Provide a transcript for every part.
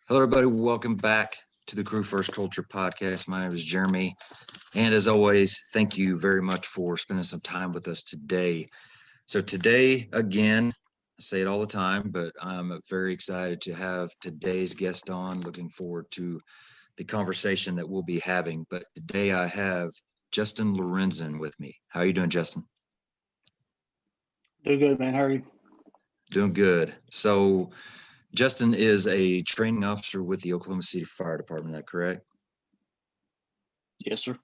Hello, everybody. Welcome back to the Crew First Culture podcast. My name is Jeremy. And as always, thank you very much for spending some time with us today. So, today, again, I say it all the time, but I'm very excited to have today's guest on. Looking forward to the conversation that we'll be having. But today, I have Justin Lorenzen with me. How are you doing, Justin? Doing good, man. How are you? Doing good. So, Justin is a training officer with the Oklahoma City Fire Department. Is that correct? Yes, sir.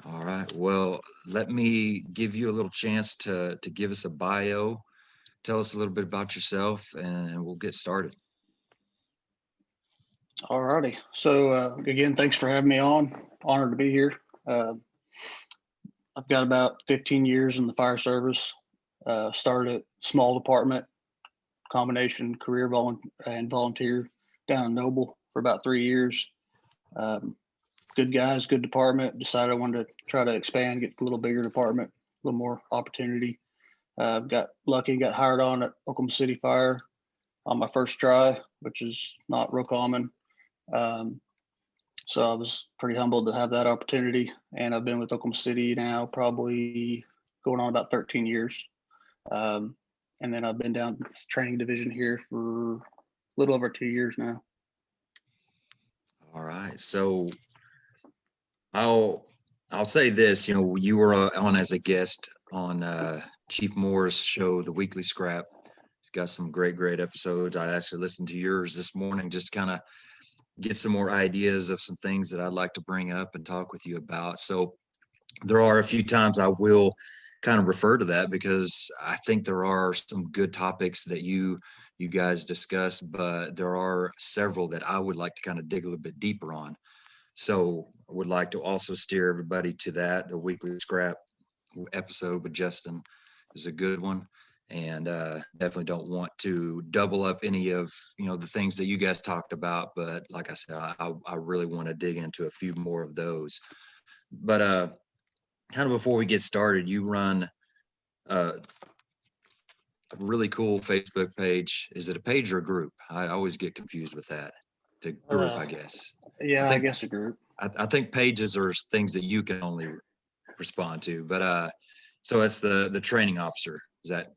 All right. Well, let me give you a little chance to give us a bio. Tell us a little bit about yourself, and we'll get started. All righty. So, again, thanks for having me on. Honored to be here. I've got about 15 years in the fire service. Started at small department, combination career and volunteer down in Noble for about 3 years. Good guys, good department. Decided I wanted to try to expand, get a little bigger department, a little more opportunity. Got lucky, got hired on at Oklahoma City Fire on my first try, which is not real common. So I was pretty humbled to have that opportunity. And I've been with Oklahoma City now probably going on about 13 years. And then I've been down training division here for a little over 2 years now. All right. So I'll say this. You were on as a guest on Chief Moore's show, The Weekly Scrap. It's got some great episodes. I actually listened to yours this morning, just kind of get some more ideas of some things that I'd like to bring up and talk with you about. So there are a few times I will kind of refer to that because I think there are some good topics that you guys discuss, but there are several that I would like to kind of dig a little bit deeper on. So I would like to also steer everybody to that. The Weekly Scrap episode with Justin is a good one. And definitely don't want to double up any of the things that you guys talked about, but like I said, I really want to dig into a few more of those. But kind of before we get started, you run a really cool Facebook page. Is it a page or a group? I always get confused with that. It's a group, I guess. Yeah, I guess a group. I think pages are things that you can only respond to, but so it's the training officer. Is that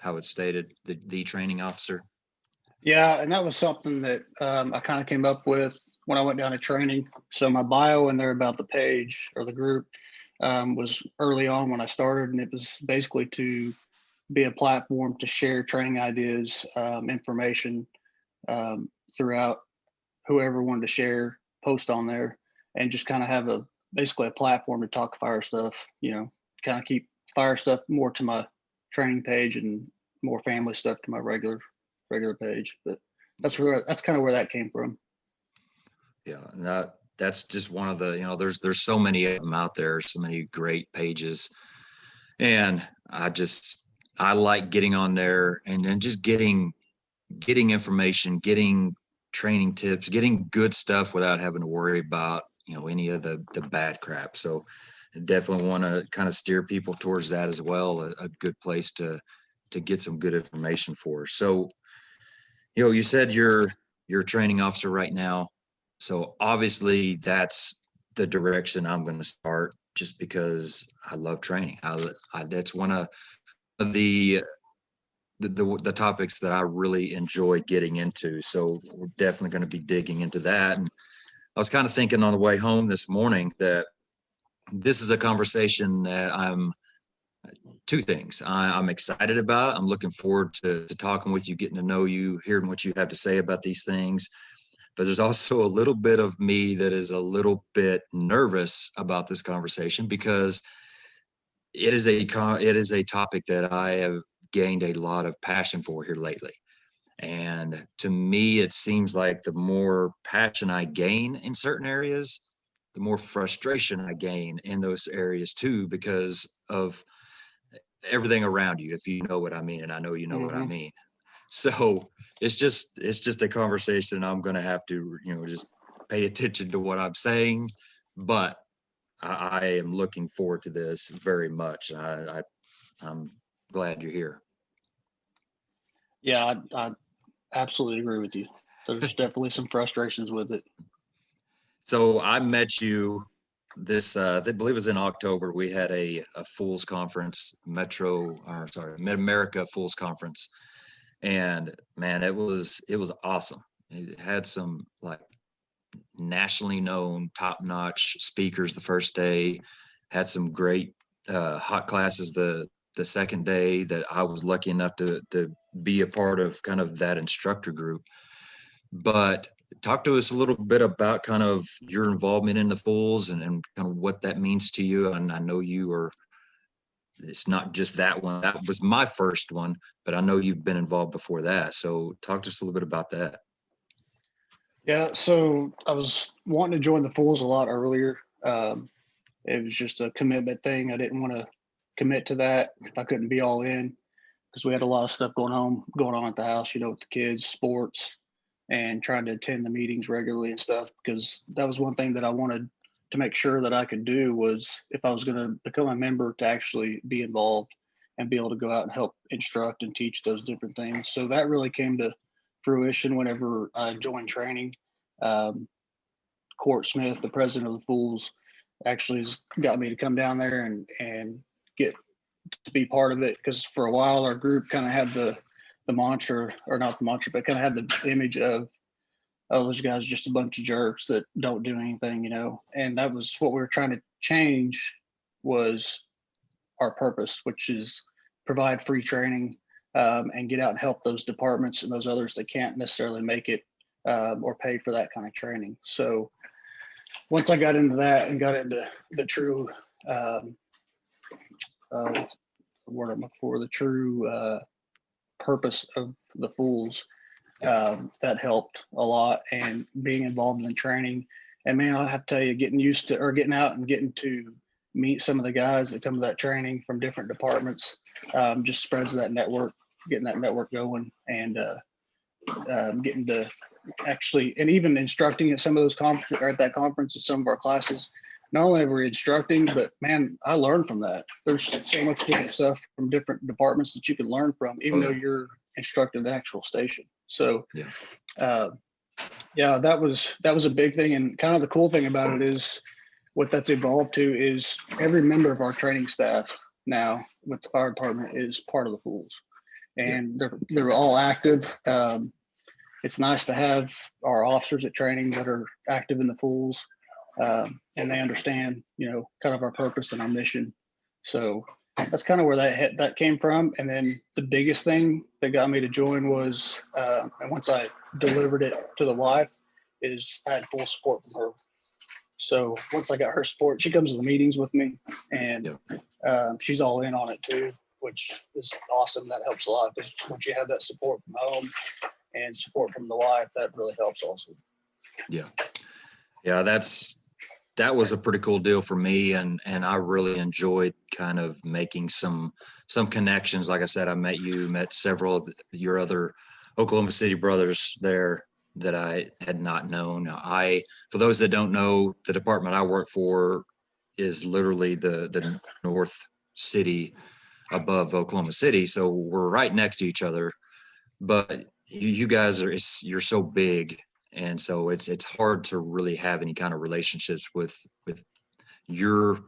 how it's stated, the training officer? Yeah, and that was something that I kind of came up with when I went down to training. So my bio in there about the page or the group was early on when I started, and it was basically to be a platform to share training ideas, information throughout whoever wanted to share, post on there, and just kind of have basically a platform to talk fire stuff, kind of keep fire stuff more to my training page and more family stuff to my regular page. But that's kind of where that came from. Yeah, that's just one of the, there's so many of them out there, so many great pages. And I like getting on there and just getting information, getting training tips, getting good stuff without having to worry about, any of the bad crap. So I definitely want to kind of steer people towards that as well. A good place to get some good information for. So, you said you're a training officer right now. So obviously that's the direction I'm going to start, just because I love training. That's one of the topics that I really enjoy getting into. So we're definitely going to be digging into that. And I was kind of thinking on the way home this morning that this is a conversation that two things I'm excited about. I'm looking forward to talking with you, getting to know you, hearing what you have to say about these things. But there's also a little bit of me that is a little bit nervous about this conversation because it is a topic that I have gained a lot of passion for here lately. And to me, it seems like the more passion I gain in certain areas, the more frustration I gain in those areas too, because of everything around you, if you know what I mean. And I know you know what I mean. So it's just a conversation I'm going to have to, just pay attention to what I'm saying. But I am looking forward to this very much. I'm glad you're here. Yeah, I absolutely agree with you. there's definitely some frustrations with it. So I met you this, I believe it was in October. We had a Fools Conference, Mid-America Fools Conference. And man, it was awesome. It had some like nationally known, top-notch speakers the first day, had some great hot classes the second day that I was lucky enough to be a part of, kind of that instructor group. But talk to us a little bit about kind of your involvement in the Fools and kind of what that means to you. And I know it's not just that one. That was my first one, but I know you've been involved before that. So talk to us a little bit about that. Yeah, so I was wanting to join the Fools a lot earlier. It was just a commitment thing. I didn't want to commit to that if I couldn't be all in, because we had a lot of stuff going on at the house, with the kids, sports, and trying to attend the meetings regularly and stuff. Because that was one thing that I wanted to make sure that I could do, was if I was going to become a member, to actually be involved and be able to go out and help instruct and teach those different things. So that really came to fruition whenever I joined training. Court Smith, the president of the Fools, actually got me to come down there and get to be part of it, because for a while our group kind of had the mantra, or not the mantra, but kind of had the image of, oh, those guys are just a bunch of jerks that don't do anything, and that was what we were trying to change, was our purpose, which is provide free training, and get out and help those departments and those others that can't necessarily make it, or pay for that kind of training. So once I got into that and got into the true, the true purpose of the Fools, that helped a lot, and being involved in training. And man, I'll have to tell you, getting out and getting to meet some of the guys that come to that training from different departments, just spreads that network, getting that network going, and getting to actually, and even instructing at some of those conferences, or at that conference, at some of our classes. Not only were we instructing, but man, I learned from that. There's so much different stuff from different departments that you can learn from, even though you're instructing the actual station. So that was a big thing. And kind of the cool thing about it is, what that's evolved to is, every member of our training staff now with the fire department is part of the Fools, and they're all active. It's nice to have our officers at training that are active in the Fools, and they understand, kind of our purpose and our mission. So that's kind of where that came from. And then the biggest thing that got me to join was, and once I delivered it to the wife, is I had full support from her. So once I got her support, she comes to the meetings with me, and she's all in on it too, which is awesome. That helps a lot, because once you have that support from home and support from the wife, that really helps also. Yeah, that was a pretty cool deal for me, and I really enjoyed kind of making some connections. Like I said, I met several of your other Oklahoma City brothers there that I had not known. For those that don't know, the department I work for is literally the north city above Oklahoma City, so we're right next to each other. But you guys you're so big, and so it's hard to really have any kind of relationships with your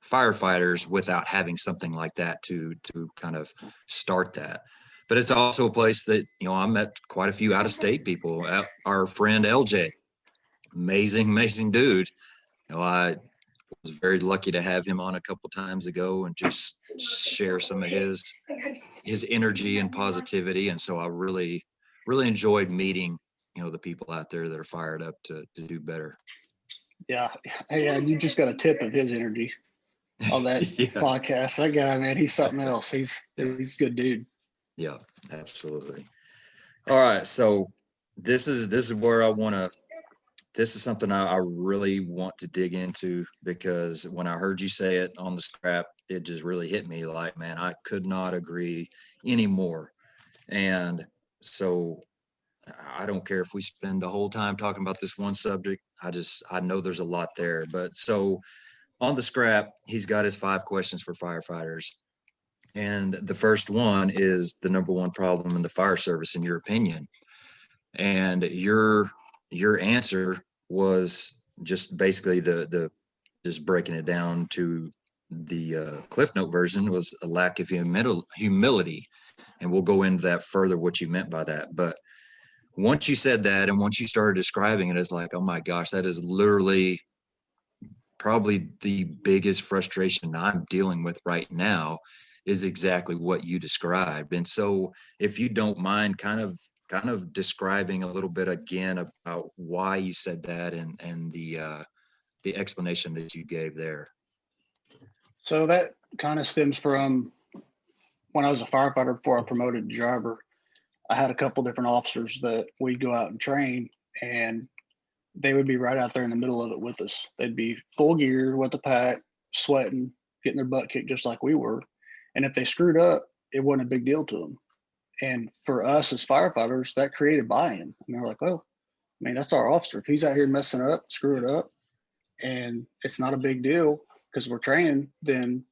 firefighters without having something like that to kind of start that. But it's also a place that, I met quite a few out-of-state people. Our friend LJ, amazing dude. I was very lucky to have him on a couple times ago and just share some of his energy and positivity. And so I really enjoyed meeting, the people out there that are fired up to do better. Yeah. You just got a tip of his energy on that podcast. That guy, man, he's something else. He's a good dude. Yeah, absolutely. All right. So this is where this is something I really want to dig into, because when I heard you say it on the scrap, it just really hit me like, man, I could not agree anymore. And so I don't care if we spend the whole time talking about this one subject. I know there's a lot there. But so on the scrap, he's got his 5 questions for firefighters. And the first one is the number one problem in the fire service, in your opinion. And your answer was just basically the just breaking it down to the Cliff Note version was a lack of humility. And we'll go into that further, what you meant by that. But once you said that, and once you started describing it, it's like, oh my gosh, that is literally probably the biggest frustration I'm dealing with right now, is exactly what you described. And so if you don't mind kind of describing a little bit again about why you said that, and the explanation that you gave there. So that kind of stems from when I was a firefighter before I promoted to driver. I had a couple different officers that we'd go out and train, and they would be right out there in the middle of it with us. They'd be full gear with the pack, sweating, getting their butt kicked just like we were. And if they screwed up, it wasn't a big deal to them. And for us as firefighters, that created buy-in. And they're like, well, I mean, that's our officer. If he's out here messing up, screwing up, and it's not a big deal because we're training, then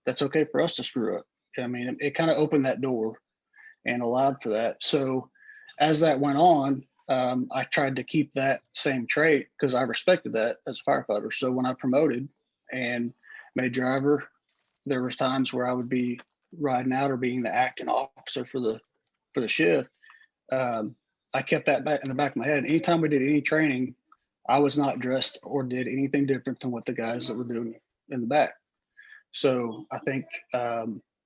that's okay for us to screw up. I mean, it kind of opened that door and allowed for that. So as that went on, I tried to keep that same trait because I respected that as a firefighter. So when I promoted and made driver, there was times where I would be riding out or being the acting officer for the shift. I kept that back in the back of my head. Anytime we did any training, I was not dressed or did anything different than what the guys that were doing in the back. So I think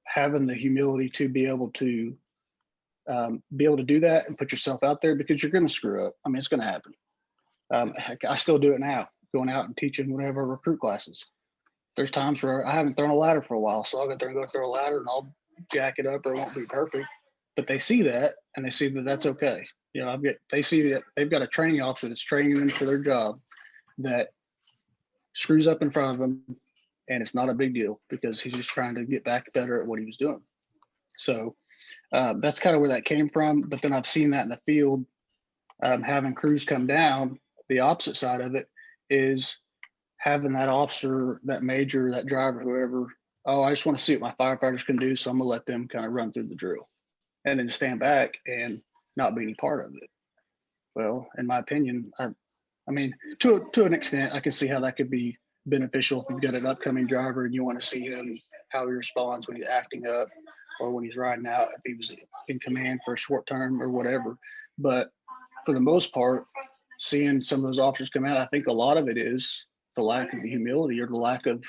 having the humility to be able to do that and put yourself out there, because you're going to screw up. I mean, it's going to happen. Heck, I still do it now, going out and teaching whatever recruit classes. There's times where I haven't thrown a ladder for a while, so I'll get there and go throw a ladder and I'll jack it up, or it won't be perfect. But they see that and they see that that's okay. You know, they see that they've got a training officer that's training them for their job that screws up in front of them, and it's not a big deal because he's just trying to get back better at what he was doing. So that's kind of where that came from. But then I've seen that in the field, having crews come down. The opposite side of it is having that officer, that major, that driver, whoever, oh, I just want to see what my firefighters can do, so I'm going to let them kind of run through the drill, and then stand back and not be any part of it. Well, in my opinion, I mean, to an extent, I can see how that could be beneficial if you've got an upcoming driver and you want to see him, how he responds when he's acting up or when he's riding out, if he was in command for a short term or whatever. But for the most part, seeing some of those officers come out, I think a lot of it is the lack of the humility or the lack of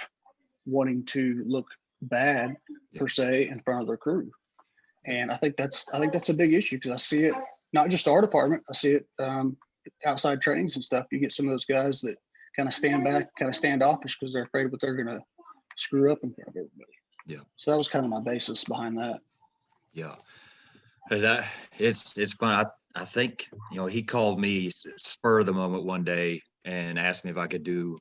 wanting to look bad per se in front of their crew. And I think that's a big issue, because I see it not just our department. I see it outside trainings and stuff. You get some of those guys that kind of stand back, kind of standoffish because they're afraid of what they're going to screw up in front of everybody. Yeah. So that was kind of my basis behind that. Yeah. It's fun. I think, he called me spur of the moment one day and asked me if I could do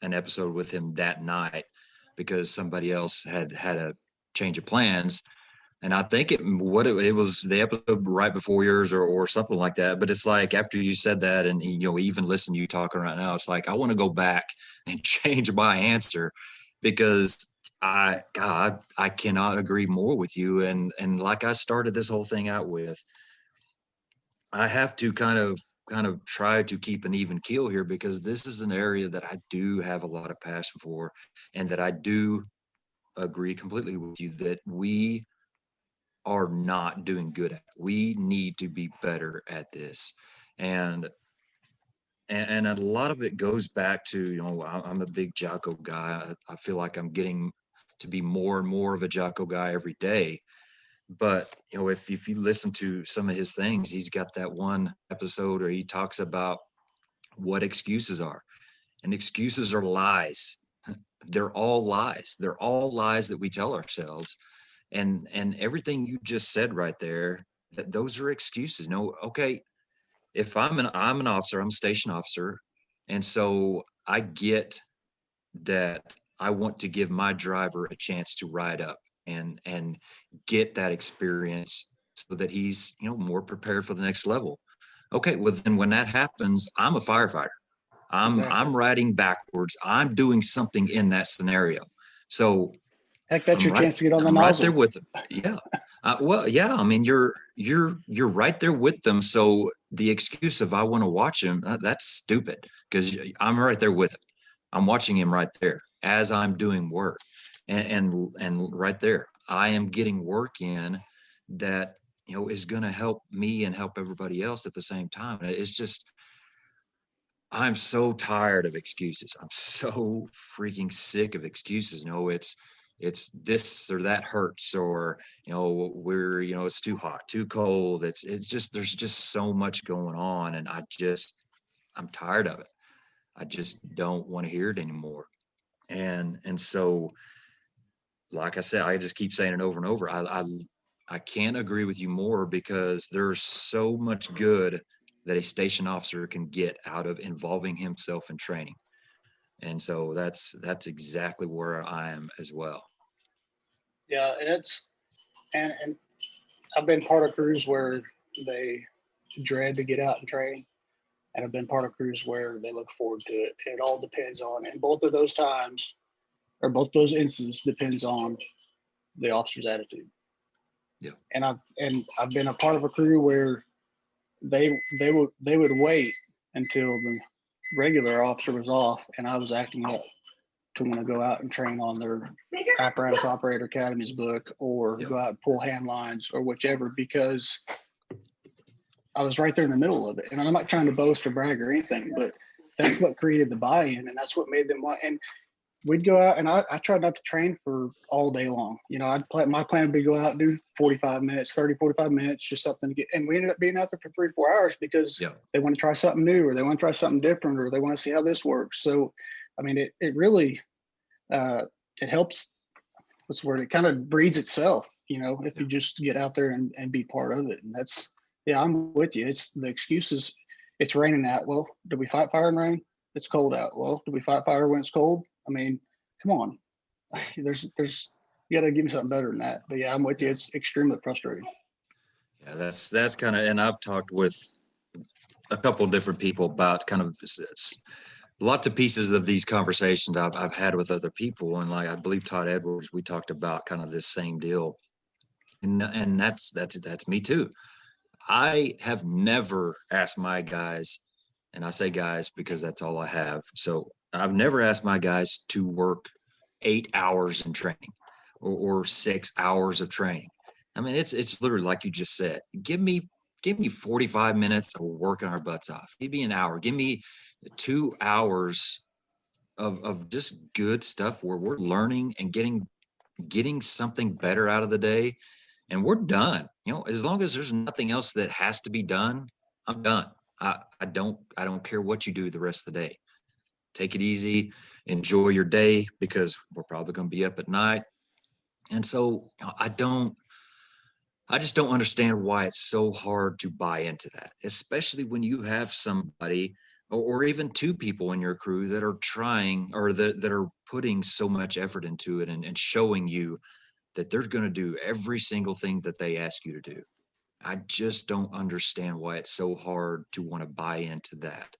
an episode with him that night, because somebody else had a change of plans. And I think it was the episode right before yours or something like that. But it's like, after you said that, and even listen to you talking right now, it's like I want to go back and change my answer, because I cannot agree more with you. And like I started this whole thing out with, I have to kind of try to keep an even keel here, because this is an area that I do have a lot of passion for, and that I do agree completely with you that we are not doing good at. We need to be better at this. And a lot of it goes back to, I'm a big Jocko guy. I feel like I'm getting to be more and more of a Jocko guy every day. But, if you listen to some of his things, he's got that one episode where he talks about what excuses are. And excuses are lies. They're all lies. They're all lies that we tell ourselves. And everything you just said right there, that those are excuses. No, okay, if I'm an officer, I'm a station officer, and so I get that I want to give my driver a chance to ride up and get that experience so that he's more prepared for the next level. Okay, well then when that happens, I'm a firefighter. I'm riding backwards. I'm doing something in that scenario. So heck, that's your chance to get on the nozzle. Right there with him. Yeah. Well, yeah, I mean, you're right there with them. So the excuse of I want to watch him, that's stupid because I'm right there with him. I'm watching him right there as I'm doing work, and right there, I am getting work in that is going to help me and help everybody else at the same time. And it's just I'm so tired of excuses. I'm so freaking sick of excuses. It's this or that hurts, or it's too hot, too cold. It's just there's just so much going on, and I'm tired of it. I just don't want to hear it anymore. And so, like I said, I just keep saying it over and over. I can't agree with you more because there's so much good that a station officer can get out of involving himself in training. And so that's exactly where I am as well. Yeah, and I've been part of crews where they dread to get out and train, and I've been part of crews where they look forward to it. It all depends on, and both of those times, or both those instances, depends on the officer's attitude. Yeah. And I've been a part of a crew where they would wait until the regular officer was off, and I was acting up to want to go out and train on their apparatus operator academies book, or Yeah. go out and pull hand lines or whichever, because I was right there in the middle of it. And I'm not trying to boast or brag or anything, but that's what created the buy-in, and that's what made them want. And we'd go out, and I tried not to train for all day long. My plan would be go out and do 45 minutes, 30, 45 minutes, just something to get. And we ended up being out there for 3, 4 hours because Yeah. they want to try something new, or they want to try something different, or they want to see how this works. So, I mean, it really, it helps. What's the word? It kind of breeds itself, if Yeah. you just get out there and be part of it. And that's, yeah, I'm with you. It's the excuses. It's raining out. Well, do we fight fire and rain? It's cold out. Well, do we fight fire when it's cold? I mean, come on. You got to give me something better than that. But yeah, I'm with you. Yeah. It's extremely frustrating. Yeah. That's kind of, and I've talked with a couple of different people about kind of lots of pieces of these conversations I've had with other people. And like, I believe Todd Edwards, we talked about kind of this same deal. And that's me too. I have never asked my guys, and I say guys because that's all I have. So I've never asked my guys to work 8 hours in training or 6 hours of training. I mean, it's literally like you just said. Give me 45 minutes of working our butts off. Give me an hour. Give me 2 hours of just good stuff where we're learning and getting something better out of the day, and we're done. As long as there's nothing else that has to be done, I'm done. I don't care what you do the rest of the day. Take it easy, enjoy your day, because we're probably going to be up at night. And so I just don't understand why it's so hard to buy into that, especially when you have somebody or even two people in your crew that are trying, or that are putting so much effort into it, and showing you that they're going to do every single thing that they ask you to do. I just don't understand why it's so hard to want to buy into that.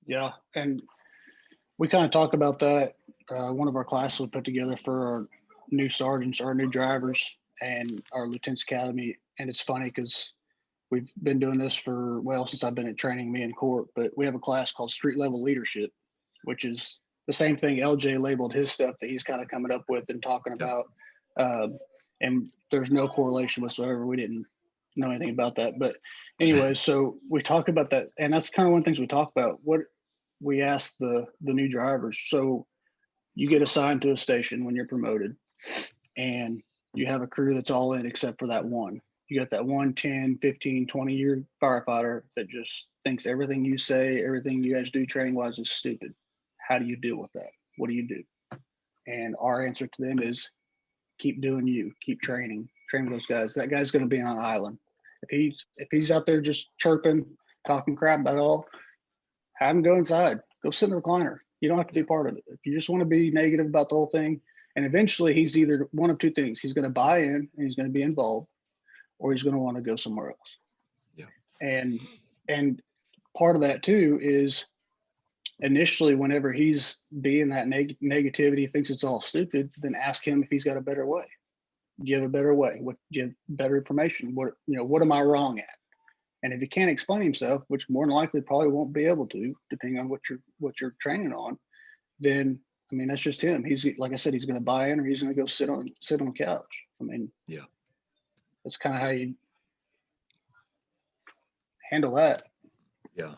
Yeah. And we kind of talk about that. One of our classes we put together for our new sergeants, our new drivers, and our lieutenant's academy. And it's funny because we've been doing this since I've been at training, me and Court, but we have a class called street level leadership, which is the same thing LJ labeled his stuff that he's kind of coming up with and talking Yep. about. And there's no correlation whatsoever. We didn't know anything about that. But anyway, so we talk about that. And that's kind of one of the things we talk about. What we ask the new drivers. So you get assigned to a station when you're promoted, and you have a crew that's all in except for that one. You got that 1, 10, 15, 20-year firefighter that just thinks everything you say, everything you guys do training wise is stupid. How do you deal with that? What do you do? And our answer to them is keep doing you, keep training those guys. That guy's going to be on an island. If he's out there just chirping, talking crap about it all, have him go inside, go sit in the recliner. You don't have to be part of it. If you just want to be negative about the whole thing, and eventually he's either one of two things. He's going to buy in and he's going to be involved, or he's going to want to go somewhere else. Yeah. And part of that too is initially whenever he's being that negativity, thinks it's all stupid, then ask him if he's got a better way. Do you have a better way? What do you have better information? What am I wrong at? And if he can't explain himself, which more than likely probably won't be able to, depending on what you're training on, then I mean that's just him. He's like I said, he's going to buy in, or he's going to go sit on the couch. I mean, Yeah. that's kind of how you handle that. Yeah.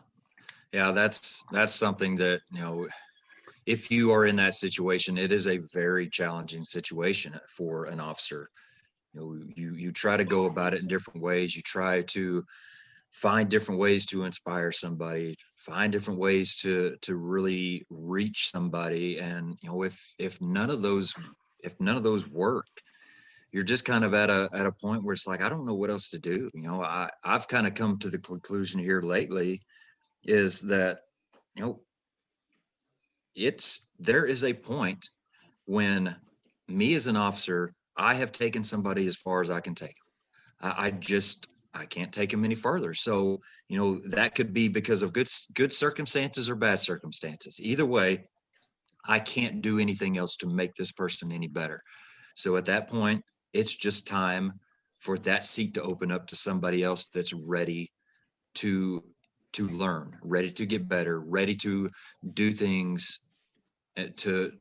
Yeah. That's something that, if you are in that situation, it is a very challenging situation for an officer. You try to go about it in different ways. You try to find different ways to inspire somebody, find different ways to really reach somebody. And if none of those work, you're just kind of at a point where it's like, I don't know what else to do. I've kind of come to the conclusion here lately is that, you know, there is a point when me as an officer, I have taken somebody as far as I can take them. I can't take them any further. So, that could be because of good circumstances or bad circumstances. Either way, I can't do anything else to make this person any better. So at that point, it's just time for that seat to open up to somebody else that's ready to learn, ready to get better, ready to do things to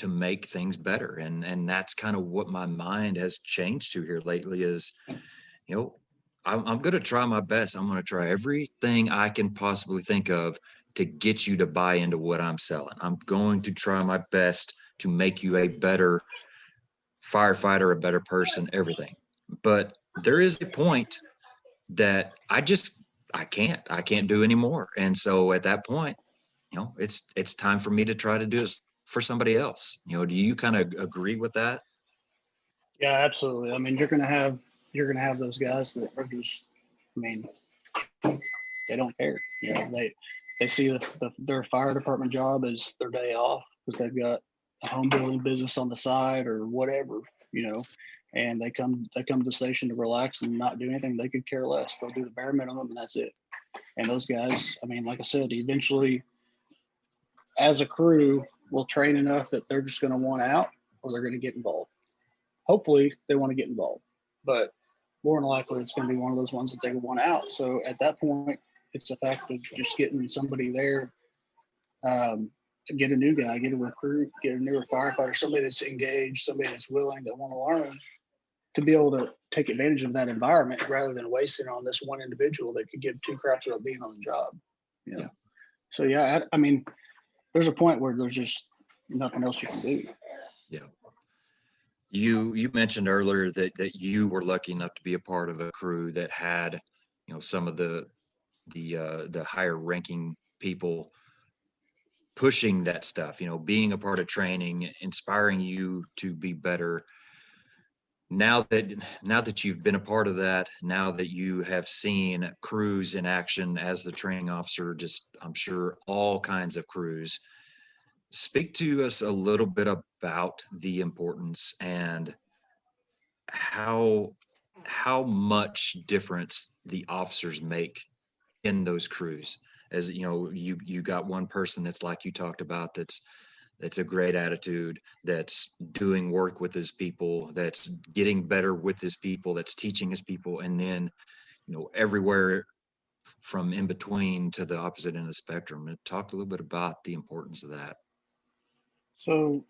make things better. And that's kind of what my mind has changed to here lately is, I'm going to try my best. I'm going to try everything I can possibly think of to get you to buy into what I'm selling. I'm going to try my best to make you a better firefighter, a better person, everything. But there is a point that I can't do anymore. And so at that point, it's time for me to try to do it for somebody else. Do you kind of agree with that? Yeah, absolutely. I mean, you're gonna have those guys that are just, I mean, they don't care. They see their fire department job as their day off because they've got a home building business on the side or whatever, and they come to the station to relax and not do anything. They could care less. They'll do the bare minimum and that's it. And those guys, I mean, like I said, eventually as a crew will train enough that they're just going to want out or they're going to get involved. Hopefully they want to get involved, but more than likely it's going to be one of those ones that they want out. So at that point, it's a fact of just getting somebody there, get a new guy, get a recruit, get a newer firefighter, somebody that's engaged, somebody that's willing, that want to learn, to be able to take advantage of that environment rather than wasting on this one individual that could give two craps about being on the job. Yeah. So yeah, I mean, there's a point where there's just nothing else you can do. Yeah. You mentioned earlier that you were lucky enough to be a part of a crew that had, some of the higher ranking people pushing that stuff, being a part of training, inspiring you to be better. Now that you've been a part of that, now that you have seen crews in action as the training officer, just I'm sure all kinds of crews, speak to us a little bit about the importance and how much difference the officers make in those crews. As you got one person that's like you talked about, that's a great attitude, that's doing work with his people, that's getting better with his people, that's teaching his people, and then everywhere from in between to the opposite end of the spectrum. And talk a little bit about the importance of that. So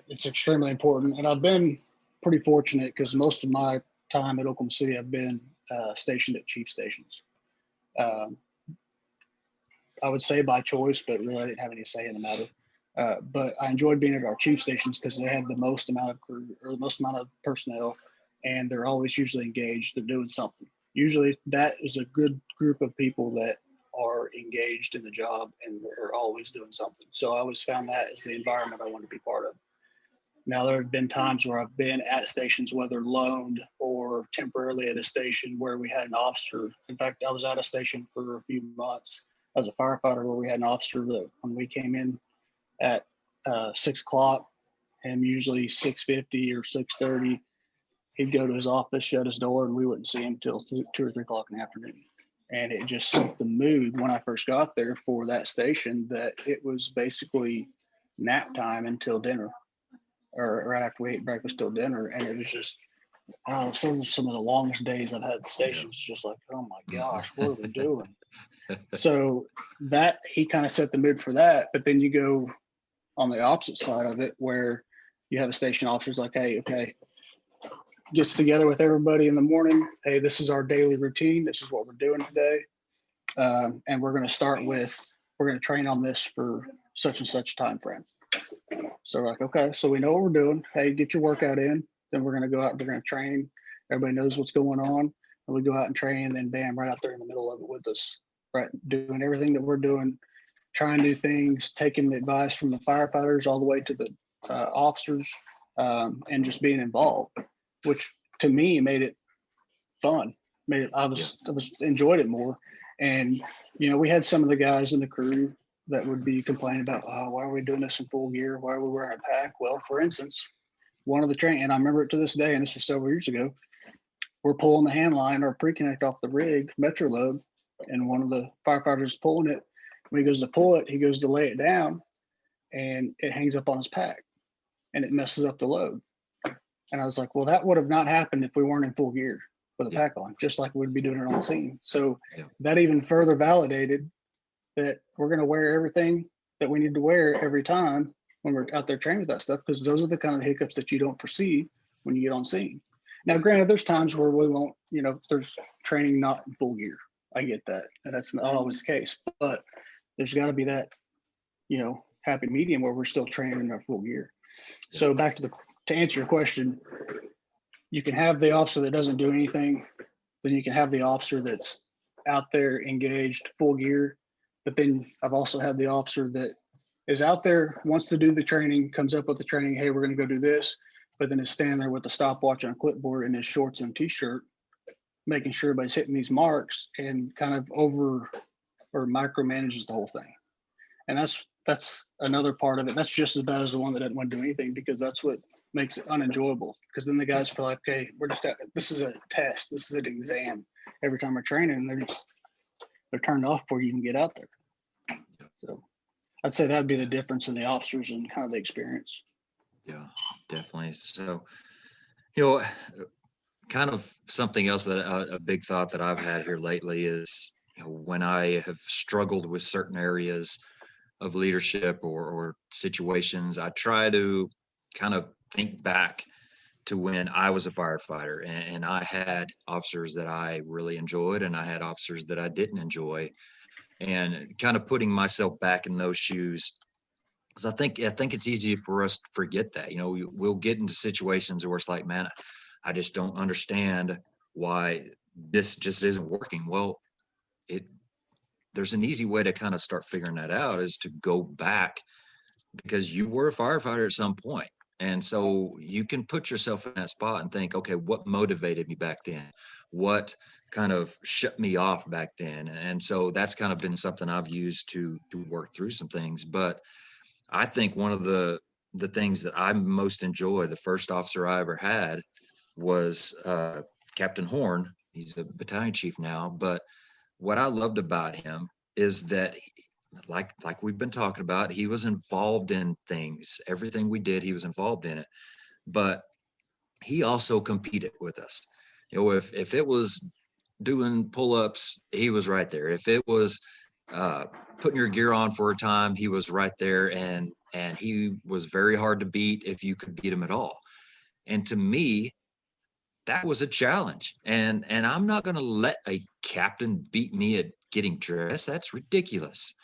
it's extremely important, and I've been pretty fortunate because most of my time at Oklahoma City I've been stationed at chief stations. I would say by choice, but really I didn't have any say in the matter. But I enjoyed being at our chief stations because they had the most amount of crew or the most amount of personnel, and they're always usually engaged. They're doing something. Usually that is a good group of people that are engaged in the job and are always doing something. So I always found that as the environment I want to be part of. Now, there have been times where I've been at stations, whether loaned or temporarily at a station where we had an officer. In fact, I was at a station for a few months as a firefighter where we had an officer that when we came in at 6 o'clock and usually 6:50 or 6:30, he'd go to his office, shut his door, and we wouldn't see him till 2 or 3 o'clock in the afternoon. And it just set the mood when I first got there for that station that it was basically nap time until dinner, or right after we ate breakfast till dinner. And it was just, Some of the longest days I've had at the station. It's just like, oh my gosh, what are we doing? So that he kind of set the mood for that. But then you go on the opposite side of it where you have a station officer's like, hey, okay, gets together with everybody in the morning. Hey, this is our daily routine. This is what we're doing today. And we're going to start with, we're going to train on this for such and such time frame. So we're like, okay, so we know what we're doing. Hey, get your workout in. Then we're going to go out, we're going to train. Everybody knows what's going on. And we go out and train, and then bam, right out there in the middle of it with us, right? Doing everything that we're doing, trying new things, taking advice from the firefighters all the way to the officers, and just being involved, which to me made it fun. Made it, I was enjoyed it more. And, you know, we had some of the guys in the crew that would be complaining about, oh, why are we doing this in full gear? Why are we wearing a pack? Well, for instance, one of the train, and I remember it to this day, and this was several years ago, we're pulling the hand line or pre-connect off the rig, metro load, and one of the firefighters is pulling it. When he goes to pull it, he goes to lay it down, and it hangs up on his pack, and it messes up the load. And I was like, well, that would have not happened if we weren't in full gear with a pack on, just like we'd be doing it on the scene. So that even further validated that we're going to wear everything that we need to wear every time when we're out there training with that stuff, because those are the kind of hiccups that you don't foresee when you get on scene. Now, granted, there's times where we won't, you know, there's training not in full gear. I get that. And that's not always the case, but there's got to be that, you know, happy medium where we're still training in our full gear. So back to answer your question, you can have the officer that doesn't do anything, then you can have the officer that's out there engaged full gear. But then I've also had the officer that is out there, wants to do the training, comes up with the training, hey, we're going to go do this, but then is standing there with a stopwatch and a clipboard in his shorts and t-shirt, making sure everybody's hitting these marks and kind of over or micromanages the whole thing. And that's another part of it. That's just as bad as the one that doesn't want to do anything, because that's what makes it unenjoyable. Because then the guys feel like, okay, we're just this is a test, this is an exam. Every time we're training, and they're turned off before you even get out there. So I'd say that'd be the difference in the officers and kind of the experience. Yeah, definitely. So, you know, kind of something else that a big thought that I've had here lately is, you know, when I have struggled with certain areas of leadership or situations, I try to kind of think back to when I was a firefighter, and I had officers that I really enjoyed and I had officers that I didn't enjoy, and kind of putting myself back in those shoes. Because I think it's easy for us to forget that, you know, we'll get into situations where it's like, man, I just don't understand why this just isn't working. Well, there's an easy way to kind of start figuring that out, is to go back, because you were a firefighter at some point. And so you can put yourself in that spot and think, okay, what motivated me back then? What kind of shut me off back then? And so that's kind of been something I've used to work through some things. But I think one of the things that I most enjoy, the first officer I ever had was Captain Horn. He's a battalion chief now, but what I loved about him is that, like we've been talking about, he was involved in things. Everything we did, he was involved in it. But he also competed with us. You know, if it was doing pull-ups, he was right there. If it was putting your gear on for a time, he was right there, and he was very hard to beat if you could beat him at all. And to me, that was a challenge. And I'm not going to let a captain beat me at getting dressed. That's ridiculous.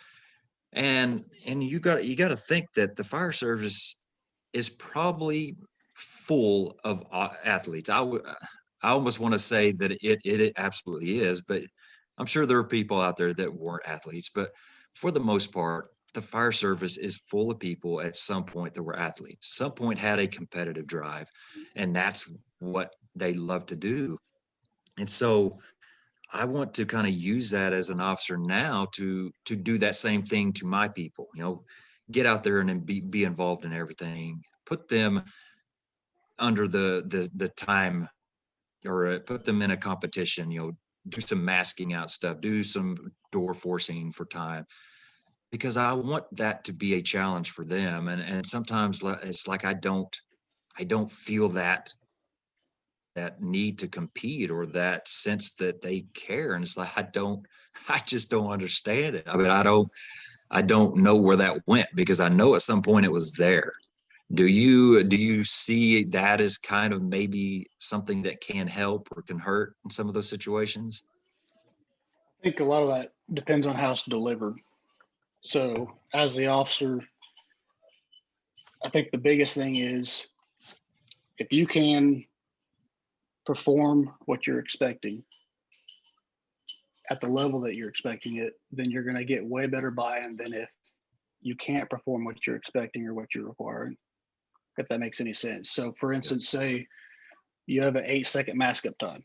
And you got to think that the fire service is probably full of athletes. I almost want to say that it absolutely is, but I'm sure there are people out there that weren't athletes. But for the most part, the fire service is full of people at some point that were athletes, some point had a competitive drive, and that's what they love to do. And so I want to kind of use that as an officer now to do that same thing to my people, you know, get out there and be involved in everything, put them under the time, or put them in a competition, you know, do some masking out stuff, do some door forcing for time, because I want that to be a challenge for them. And sometimes it's like I don't feel that that need to compete or that sense that they care. And it's like, I just don't understand it. I mean, I don't know where that went, because I know at some point it was there. Do you see that as kind of maybe something that can help or can hurt in some of those situations? I think a lot of that depends on how it's delivered. So as the officer, I think the biggest thing is if you can perform what you're expecting at the level that you're expecting it, then you're going to get way better buy-in than if you can't perform what you're expecting or what you're requiring, if that makes any sense. So for instance, say you have an 8-second mask up time,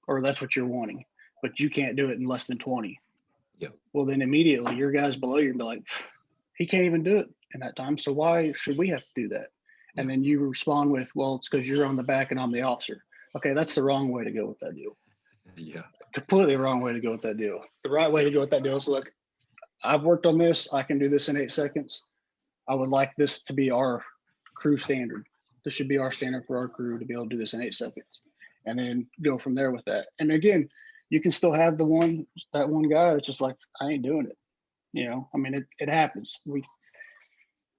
or that's what you're wanting, but you can't do it in less than 20. Yeah. Well, then immediately your guys below you be like, he can't even do it in that time. So why should we have to do that? And then you respond with, well, it's because you're on the back and I'm the officer. Okay, that's the wrong way to go with that deal. Yeah. Completely wrong way to go with that deal. The right way to go with that deal is, look, I've worked on this. I can do this in 8 seconds. I would like this to be our crew standard. This should be our standard for our crew to be able to do this in 8 seconds, and then go from there with that. And again, you can still have that one guy that's just like, I ain't doing it. I mean, it happens.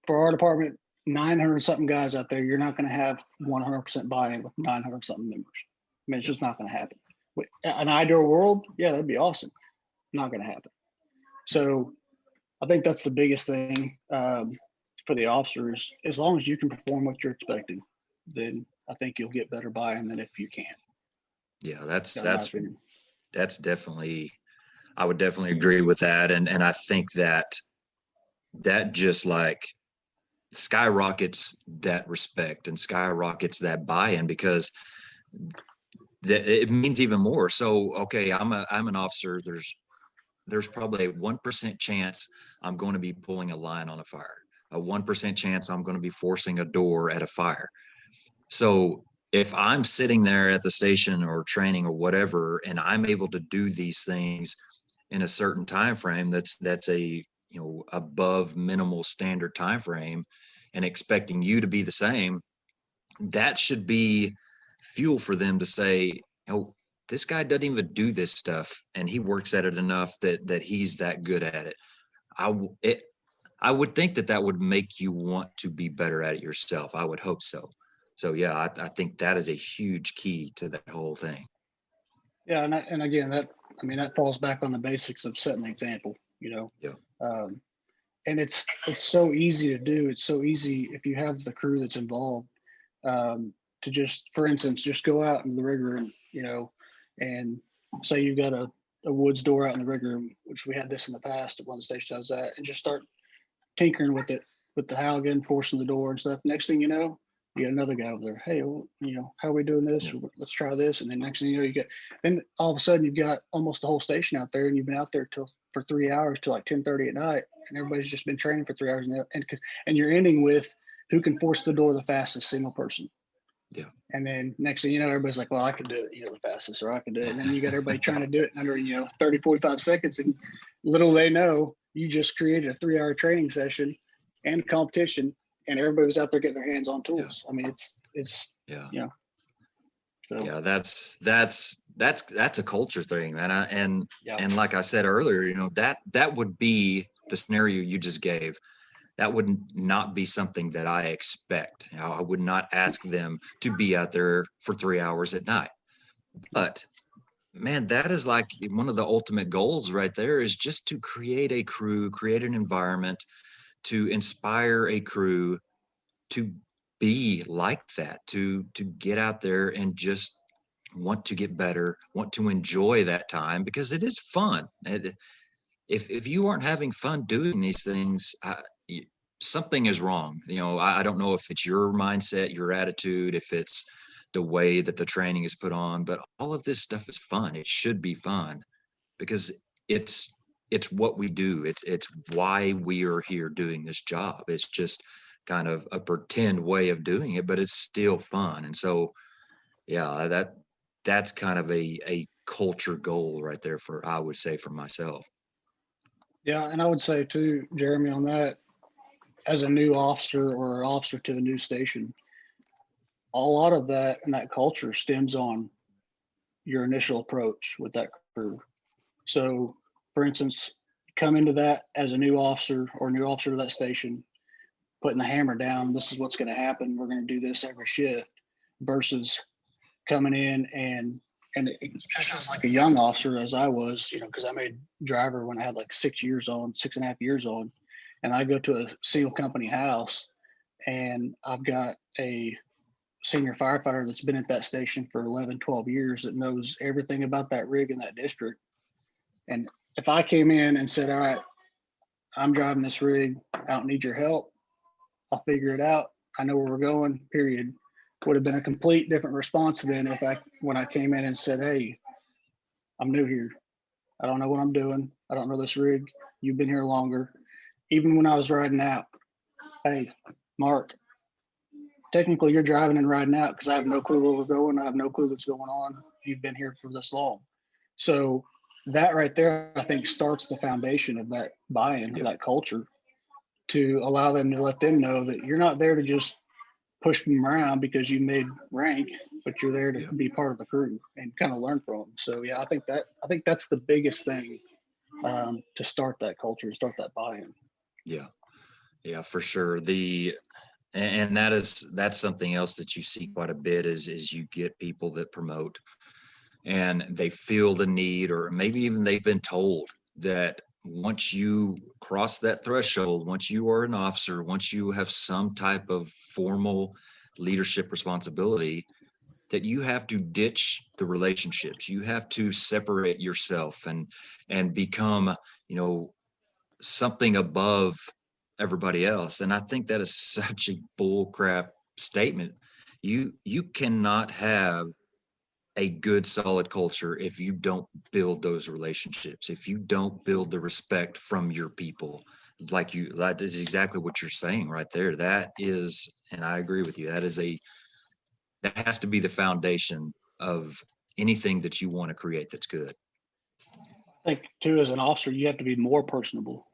For our department, 900 something guys out there, you're not going to have 100% buy-in with 900 something members. I mean, it's just not going to happen. An ideal world, yeah, that'd be awesome. Not going to happen. So I think that's the biggest thing for the officers. As long as you can perform what you're expecting, then I think you'll get better buy-in than if you can't. Yeah, that's definitely, I would definitely agree with that. And I think that just like skyrockets that respect and skyrockets that buy-in, because it means even more. So, okay, I'm an officer. There's probably a 1% chance I'm going to be pulling a line on a fire, a 1% chance I'm going to be forcing a door at a fire. So if I'm sitting there at the station or training or whatever, and I'm able to do these things in a certain time frame, that's a above minimal standard time frame, and expecting you to be the same, that should be fuel for them to say, this guy doesn't even do this stuff, and he works at it enough that he's that good at it. I would think that would make you want to be better at it yourself. I would hope so. So yeah, I think that is a huge key to that whole thing. Yeah, and again, that falls back on the basics of setting the example. Yeah. And it's so easy to do. It's so easy if you have the crew that's involved to just, for instance, just go out in the rig room, and say you've got a woods door out in the rig room, which we had this in the past at one of the stations I was at, and just start tinkering with it, with the Halligan, forcing the door and stuff. Next thing you know, you got another guy over there. Hey, well, how are we doing this? Yeah. Let's try this. And then next thing you know, then all of a sudden you've got almost the whole station out there, and you've been out there for 3 hours till like 10:30 at night, and everybody's just been training for 3 hours, and you're ending with who can force the door the fastest, single person. Yeah. And then next thing you know, everybody's like, well, I can do it, the fastest, or I can do it. And then you got everybody trying to do it in under, 30, 45 seconds. And little they know, you just created a 3-hour training session and competition, and everybody was out there getting their hands on tools. Yeah. I mean, it's yeah. So yeah, that's a culture thing, man. And like I said earlier, that would be the scenario you just gave. That would not be something that I expect. I would not ask them to be out there for 3 hours at night. But man, that is like one of the ultimate goals right there, is just to create a crew, create an environment, to inspire a crew to be like that, to get out there and just want to get better, want to enjoy that time, because it is fun. If you aren't having fun doing these things, something is wrong. I don't know if it's your mindset, your attitude, if it's the way that the training is put on, but all of this stuff is fun. It should be fun, because it's what we do. It's why we are here doing this job. It's just kind of a pretend way of doing it, but it's still fun. And so, yeah, that's kind of a culture goal right there, I would say, for myself. Yeah. And I would say too, Jeremy, on that, as a new officer or an officer to the new station, a lot of that and that culture stems on your initial approach with that crew. So, for instance, come into that as a new officer or new officer to that station, putting the hammer down. This is what's going to happen. We're going to do this every shift, versus coming in and especially as like a young officer as I was, because I made driver when I had like 6 and a half years on, and I go to a single company house, and I've got a senior firefighter that's been at that station for 11, 12 years that knows everything about that rig in that district. And if I came in and said, all right, I'm driving this rig, I don't need your help, I'll figure it out, I know where we're going, period, would have been a complete different response than when I came in and said, hey, I'm new here, I don't know what I'm doing, I don't know this rig, you've been here longer. Even when I was riding out, hey, Mark, technically you're driving and riding out because I have no clue where we're going, I have no clue what's going on, you've been here for this long. So that right there, I think, starts the foundation of that buy-in, of that culture, to allow them to let them know that you're not there to just push them around because you made rank, but you're there to be part of the crew and kind of learn from them. So yeah, I think that's the biggest thing, to start that culture, to start that buy-in. Yeah, for sure. And that's something else that you see quite a bit is you get people that promote and they feel the need, or maybe even they've been told that once you cross that threshold, once you are an officer, once you have some type of formal leadership responsibility, that you have to ditch the relationships. You have to separate yourself and become, something above everybody else. And I think that is such a bull crap statement. You cannot have a good solid culture if you don't build those relationships, if you don't build the respect from your people. That is exactly what you're saying right there. That is, and I agree with you, that has to be the foundation of anything that you want to create that's good. I think too, as an officer, you have to be more personable.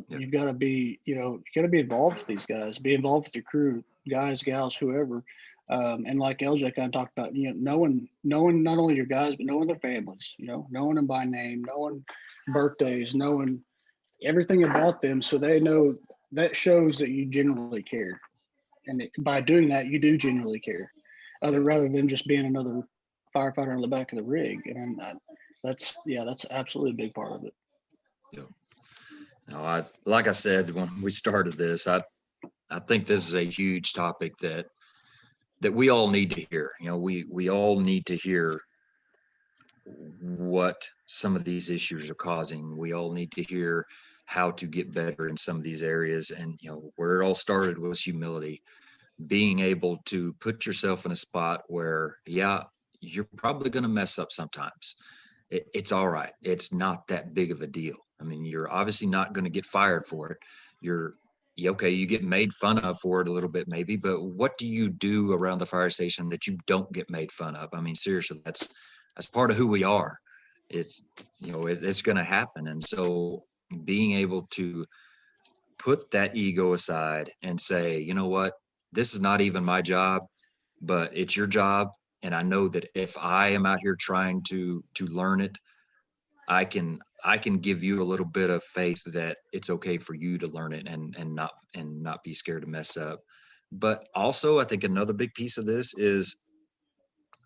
You've got to be, involved with these guys, be involved with your crew, guys, gals, whoever. And like LJ kind of talked about, knowing not only your guys, but knowing their families, knowing them by name, knowing birthdays, knowing everything about them. So they know, that shows that you genuinely care. And by doing that, you do genuinely care, rather than just being another firefighter on the back of the rig. And that's absolutely a big part of it. Yeah. No, like I said when we started this, I think this is a huge topic that we all need to hear. We all need to hear what some of these issues are causing. We all need to hear how to get better in some of these areas. And where it all started was humility, being able to put yourself in a spot where, you're probably going to mess up sometimes. It's all right. It's not that big of a deal. I mean, you're obviously not going to get fired for it. Okay, you get made fun of for it a little bit maybe, but what do you do around the fire station that you don't get made fun of? I mean, seriously, that's part of who we are. It's, it's going to happen. And so being able to put that ego aside and say, you know what, this is not even my job, but it's your job. And I know that if I am out here trying to learn it, I can give you a little bit of faith that it's okay for you to learn it and not be scared to mess up. But also, I think another big piece of this is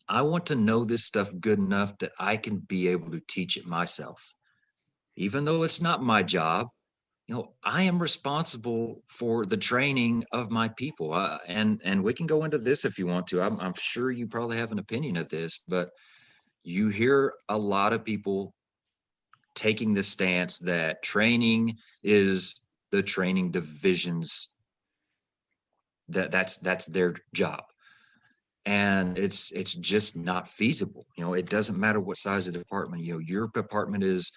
I want to know this stuff good enough that I can be able to teach it myself. Even though it's not my job, I am responsible for the training of my people. And we can go into this if you want to. I'm sure you probably have an opinion of this, but you hear a lot of people taking the stance that training is the training divisions, that's their job. And it's just not feasible. It doesn't matter what size of department. Your department is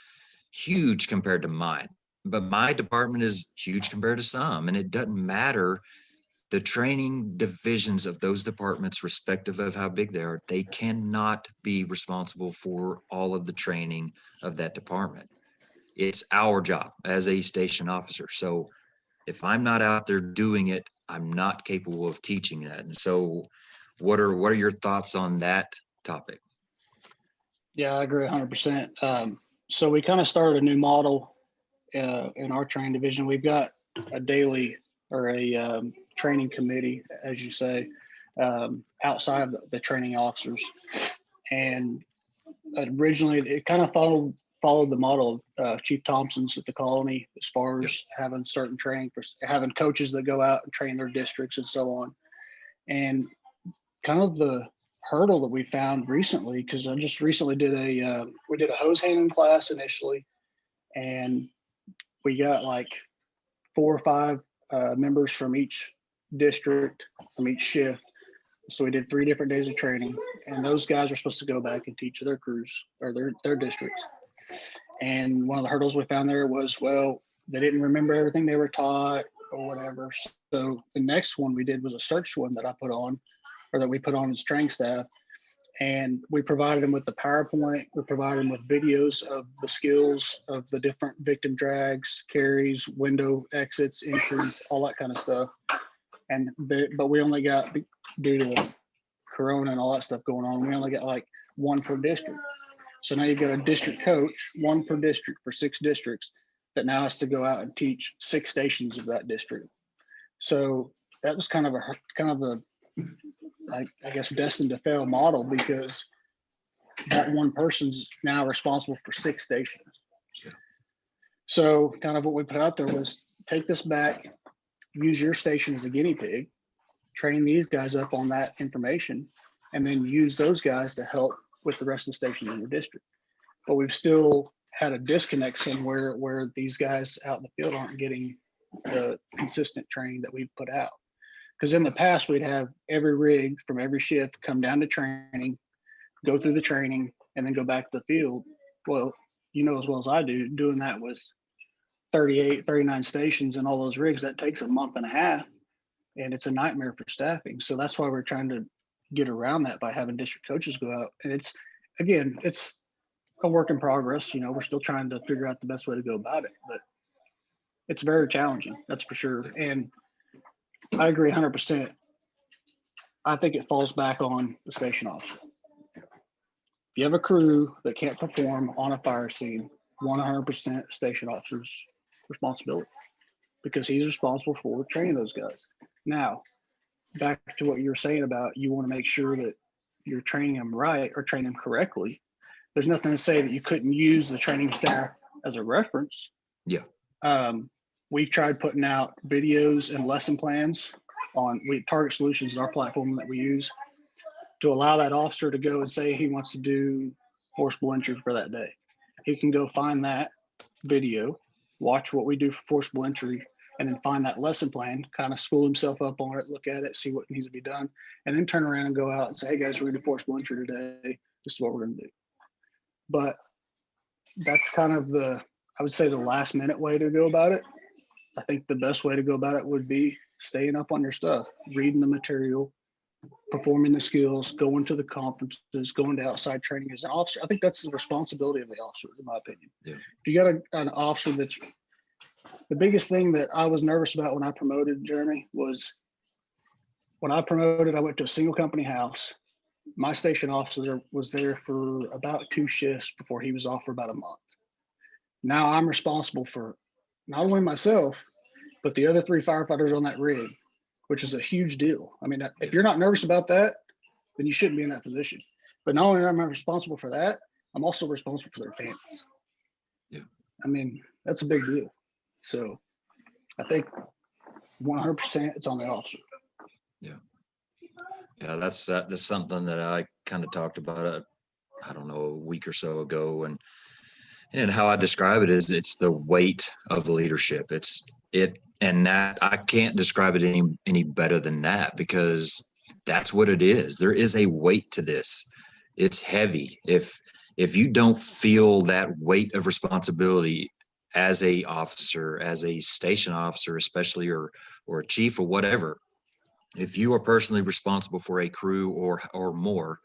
huge compared to mine, but my department is huge compared to some, and it doesn't matter. The training divisions of those departments, respective of how big they are, they cannot be responsible for all of the training of that department. It's our job as a station officer. So if I'm not out there doing it, I'm not capable of teaching that. And so what are your thoughts on that topic? Yeah, I agree 100%. So we kind of started a new model in our training division. We've got a daily or a training committee, as you say, outside of the training officers. And originally, it kind of followed the model of Chief Thompson's at the colony, as far as having certain training for having coaches that go out and train their districts and so on. And kind of the hurdle that we found recently, because I just recently did we did a hose handling class initially, and we got like 4 or 5 members from each district, from each shift. So we did 3 different days of training, and those guys are supposed to go back and teach their crews or their districts. And one of the hurdles we found there was, well, they didn't remember everything they were taught or whatever. So the next one we did was a search one that I put on, or that we put on as training staff. And we provided them with the PowerPoint. We provided them with videos of the skills of the different victim drags, carries, window exits, entries, all that kind of stuff. But we only got, due to Corona and all that stuff going on, we only got like 1 per district. So now you've got a district coach, 1 per district for 6 districts, that now has to go out and teach 6 stations of that district. So that was kind of a I guess destined to fail model, because that one person's now responsible for 6 stations. Yeah. So kind of what we put out there was, take this back, use your station as a guinea pig, train these guys up on that information, and then use those guys to help with the rest of the stations in your district. But we've still had a disconnect somewhere where these guys out in the field aren't getting the consistent training that we've put out. Because in the past, we'd have every rig from every shift come down to training, go through the training, and then go back to the field. Well, you know as well as I do, doing that with 38, 39 stations and all those rigs, that takes a month and a half, and it's a nightmare for staffing. So that's why we're trying to get around that by having district coaches go out. And it's a work in progress. You know, we're still trying to figure out the best way to go about it, but it's very challenging, that's for sure. And I agree 100%. I think it falls back on the station officer. If you have a crew that can't perform on a fire scene, 100% station officer's responsibility, because he's responsible for training those guys. Now, back to what you were saying about, you want to make sure that you're training them right or train them correctly. There's nothing to say that you couldn't use the training staff as a reference. Yeah. We've tried putting out videos and lesson plans on Target Solutions is our platform that we use to allow that officer to go and say he wants to do forcible entry for that day. He can go find that video, watch what we do for forcible entry, and then find that lesson plan, kind of school himself up on it, look at it, see what needs to be done, and then turn around and go out and say, hey guys, we're going to do forcible entry today. This is what we're going to do. But that's kind of I would say the last minute way to go about it. I think the best way to go about it would be staying up on your stuff, reading the material, performing the skills, going to the conferences, going to outside training as an officer. I think that's the responsibility of the officer, in my opinion. Yeah. If you got an officer that's, the biggest thing that I was nervous about when I promoted, Jeremy, was when I promoted, I went to a single company house. My station officer was there for about 2 shifts before he was off for about a month. Now I'm responsible for not only myself, but the other 3 firefighters on that rig, which is a huge deal. I mean, if you're not nervous about that, then you shouldn't be in that position. But not only am I responsible for that, I'm also responsible for their families. Yeah. I mean, that's a big deal. So I think 100% it's on the officer. Yeah. Yeah, that's something that I kind of talked about, I don't know, a week or so ago. And how I describe it is, it's the weight of leadership. And that I can't describe it any better than that, because that's what it is. There is a weight to this. It's heavy. If you don't feel that weight of responsibility as a officer, as a station officer, especially, or a chief or whatever, if you are personally responsible for a crew or more,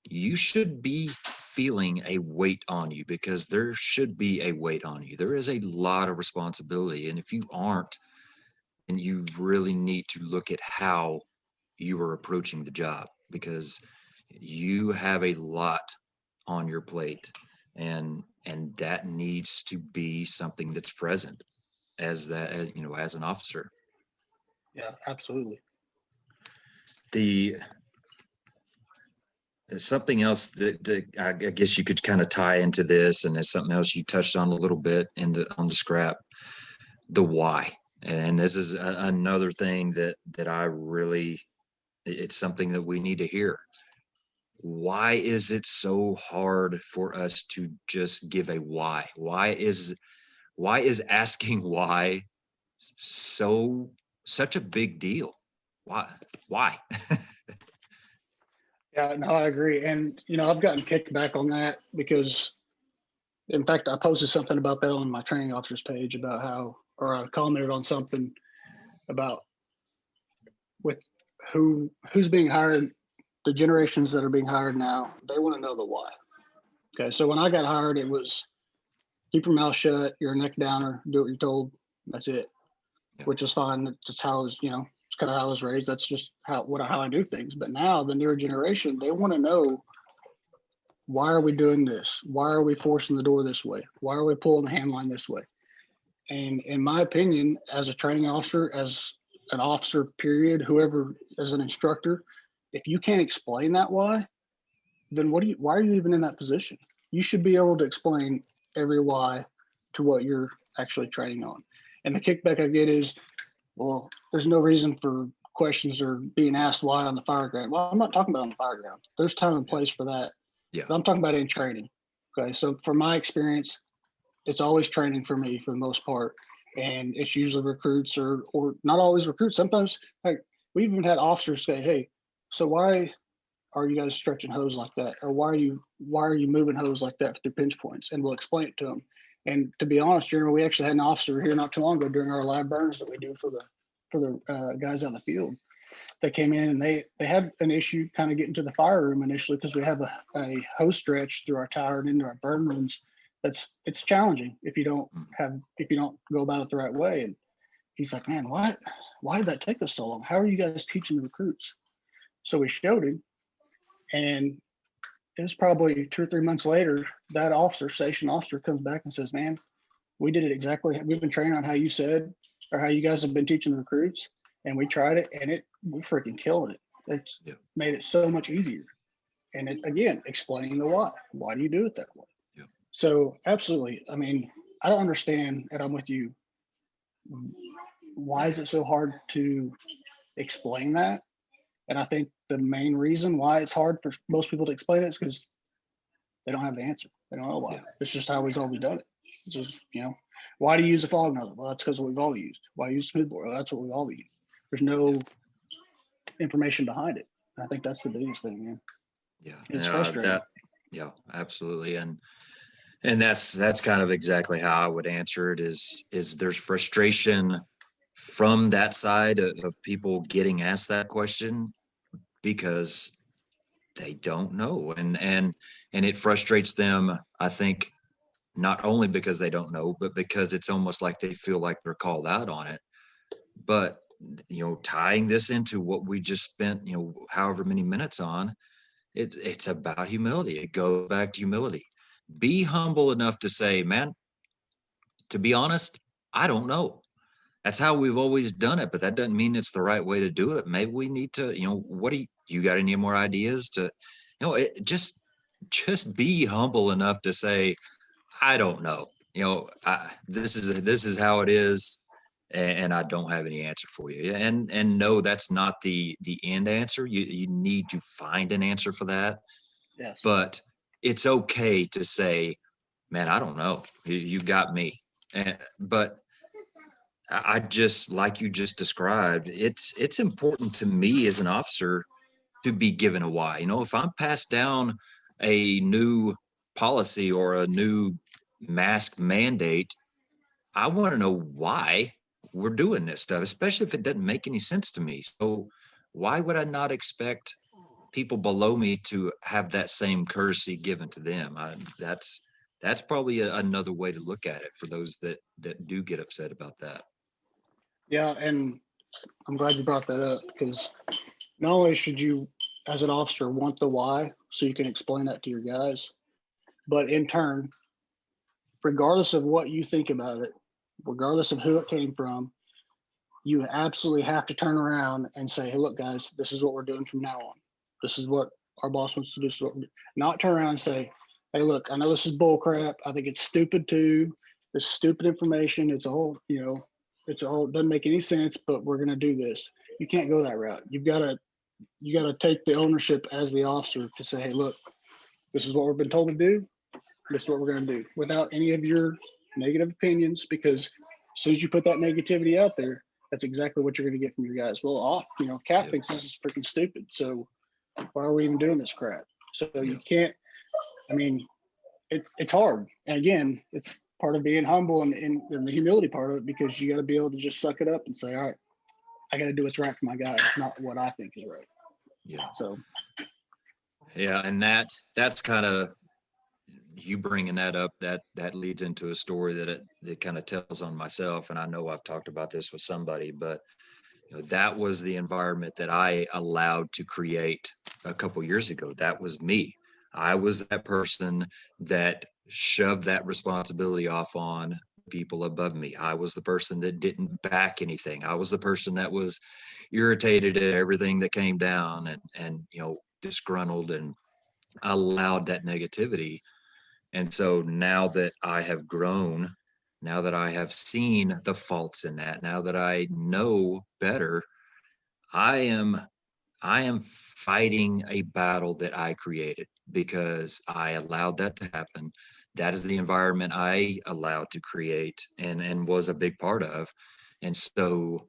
you should be feeling a weight on you, because there should be a weight on you. There is a lot of responsibility. And if you aren't, and you really need to look at how you are approaching the job, because you have a lot on your plate, and that needs to be something that's present as that, as an officer. Yeah, absolutely. The something else that I guess you could kind of tie into this, and it's something else you touched on a little bit on the scrap, the why. And this is another thing that I really, it's something that we need to hear. Why is it so hard for us to just give a why? Why is asking why such a big deal? Why? Yeah, no, I agree. And, I've gotten kickback on that because, in fact, I posted something about that on my training officers page about how, or I commented on something about with who's being hired, the generations that are being hired now, they want to know the why. Okay. So when I got hired, it was keep your mouth shut, you're a neck downer, do what you're told. That's it, Yeah. which is fine. That's how I was, it's kind of how I was raised. That's just how I do things. But now the newer generation, they want to know, why are we doing this? Why are we forcing the door this way? Why are we pulling the hand line this way? And in my opinion, as a training officer, as an officer, period, whoever, as an instructor, if you can't explain that why, then why are you even in that position? You should be able to explain every why to what you're actually training on. And the kickback I get is, well, there's no reason for questions or being asked why on the fire ground. Well, I'm not talking about on the fire ground. There's time and place for that. Yeah. But I'm talking about in training. Okay. So from my experience, it's always training for me for the most part. And it's usually recruits or not always recruits. Sometimes, like, we even had officers say, hey, so why are you guys stretching hose like that? Or why are you moving hose like that through pinch points? And we'll explain it to them. And to be honest, Jeremy, we actually had an officer here not too long ago during our live burns that we do for the guys out in the field. They came in and they had an issue kind of getting to the fire room initially because we have a hose stretch through our tower and into our burn rooms. It's challenging if you don't go about it the right way. And he's like, man, why did that take us so long? How are you guys teaching the recruits? So we showed him, and it was probably 2 or 3 months later, that station officer comes back and says, man, we did it exactly. We've been training on how you said, or how you guys have been teaching the recruits, and we tried it, and we freaking killed it. It's made it so much easier. And it, again, explaining the why. Why do you do it that way? Yeah. So absolutely. I mean, I don't understand, and I'm with you. Why is it so hard to explain that? And I think the main reason why it's hard for most people to explain it is because they don't have the answer. They don't know why. Yeah. It's just how we've always done it. It's just, why do you use a fog nozzle? Well, that's because we've all used. Why use smoothbore? Well, that's what we've all used. There's no information behind it. I think that's the biggest thing, man. Yeah. It's frustrating. Yeah, absolutely. And that's kind of exactly how I would answer it is there's frustration from that side of people getting asked that question because they don't know. And it frustrates them, I think, not only because they don't know, but because it's almost like they feel like they're called out on it. But, tying this into what we just spent, however many minutes on, it's about humility. It goes back to humility. Be humble enough to say, man, to be honest, I don't know. That's how we've always done it, but that doesn't mean it's the right way to do it. Maybe we need to, what do you got any more ideas to, just be humble enough to say, I don't know, this is how it is. And I don't have any answer for you. And no, that's not the end answer. You need to find an answer for that. Yes. But it's okay to say, man, I don't know. You got me. But I just, like you just described, it's important to me as an officer to be given a why. If I'm passed down a new policy or a new mask mandate, I want to know why we're doing this stuff, especially if it doesn't make any sense to me. So why would I not expect people below me to have that same courtesy given to them? That's probably another way to look at it for those that do get upset about that. Yeah, and I'm glad you brought that up, because not only should you, as an officer, want the why so you can explain that to your guys, but in turn, regardless of what you think about it, regardless of who it came from, you absolutely have to turn around and say, hey, look, guys, this is what we're doing from now on. This is what our boss wants to do. So not turn around and say, hey, look, I know this is bull crap. I think it's stupid too. This stupid information. It's all, it doesn't make any sense, but we're going to do this. You can't go that route. You got to take the ownership as the officer to say, hey, look, this is what we've been told to do. This is what we're going to do, without any of your negative opinions, because as soon as you put that negativity out there, that's exactly what you're going to get from your guys. Well, Cat thinks this is freaking stupid. So why are we even doing this crap? So you can't, it's hard. And again, it's part of being humble and the humility part of it, because you got to be able to just suck it up and say, all right, I got to do what's right for my guys, not what I think is right. Yeah. So. Yeah. And that's kind of, you bringing that up, that leads into a story that it kind of tells on myself. And I know I've talked about this with somebody, but that was the environment that I allowed to create a couple years ago. That was me. I was that person that shoved that responsibility off on people above me. I was the person that didn't back anything. I was the person that was irritated at everything that came down and disgruntled, and allowed that negativity. And so now that I have grown, now that I have seen the faults in that, now that I know better, I am fighting a battle that I created because I allowed that to happen. That is the environment I allowed to create and was a big part of. And so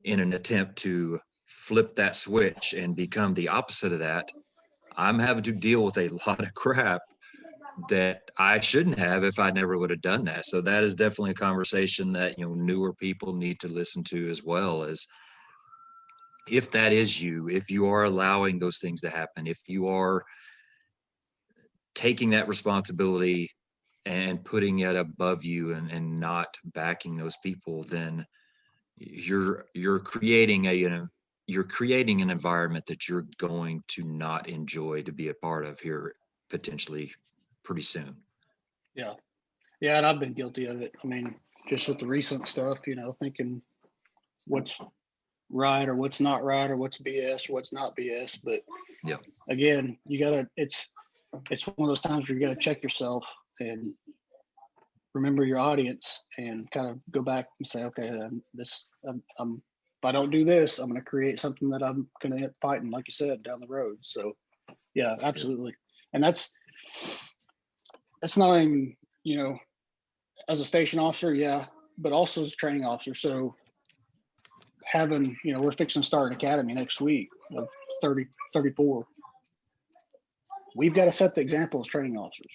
in an attempt to flip that switch and become the opposite of that, I'm having to deal with a lot of crap that I shouldn't have if I never would have done that. So that is definitely a conversation that, newer people need to listen to as well, as if that is you, if you are allowing those things to happen, if you are taking that responsibility and putting it above you and not backing those people, then you're creating you're creating an environment that you're going to not enjoy to be a part of here potentially pretty soon. Yeah. Yeah. And I've been guilty of it. Just with the recent stuff, thinking what's right or what's not right, or what's BS or what's not BS. But yeah, again, it's one of those times where you gotta check yourself and remember your audience and kind of go back and say, okay, if I don't do this, I'm going to create something that I'm going to end fighting, like you said, down the road. So yeah, absolutely. And that's not even, as a station officer, yeah, but also as a training officer. So having, we're fixing to start an academy next week of 34. We've got to set the example as training officers.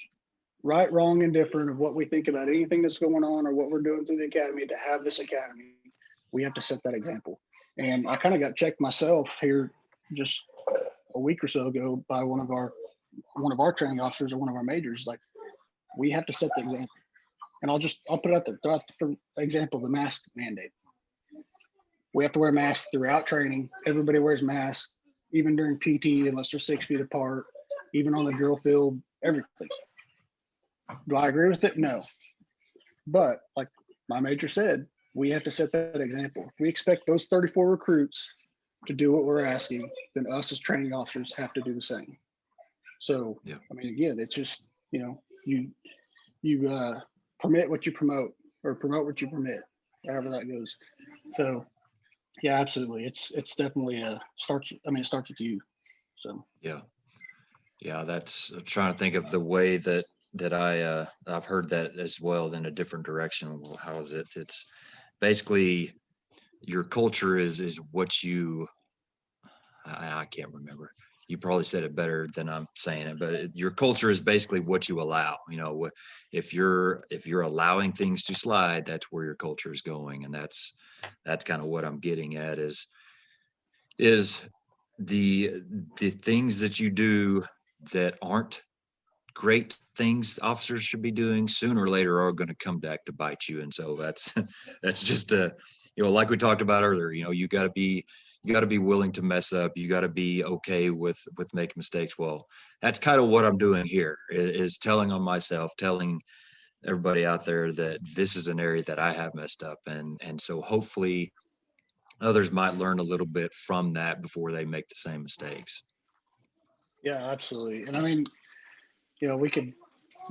Right, wrong, and different of what we think about anything that's going on or what we're doing through the academy. To have this academy, we have to set that example. And I kind of got checked myself here just a week or so ago by one of our training officers or one of our majors. Like, we have to set the example. And I'll put it out there. For example, the mask mandate. We have to wear masks throughout training. Everybody wears masks, even during PT, unless they're 6 feet apart, even on the drill field, everything. Do I agree with it? No. But like my major said, we have to set that example. If we expect those 34 recruits to do what we're asking, then us as training officers have to do the same. So, again, it's just, you permit what you promote, or promote what you permit, however that goes. So yeah, absolutely. It's definitely it starts with you. So yeah, that's, I'm trying to think of the way that I've heard that as well in a different direction. Well, how is it? It's basically your culture is what you, I can't remember. You probably said it better than I'm saying it, but your culture is basically what you allow. If you're allowing things to slide, that's where your culture is going. And that's kind of what I'm getting at is the things that you do that aren't great things officers should be doing, sooner or later are going to come back to bite you. And so that's just like we talked about earlier, you got to be willing to mess up. You got to be okay with making mistakes. Well, that's kind of what I'm doing here is telling on myself, telling everybody out there that this is an area that I have messed up. And so hopefully others might learn a little bit from that before they make the same mistakes. Yeah, absolutely. And I mean, we could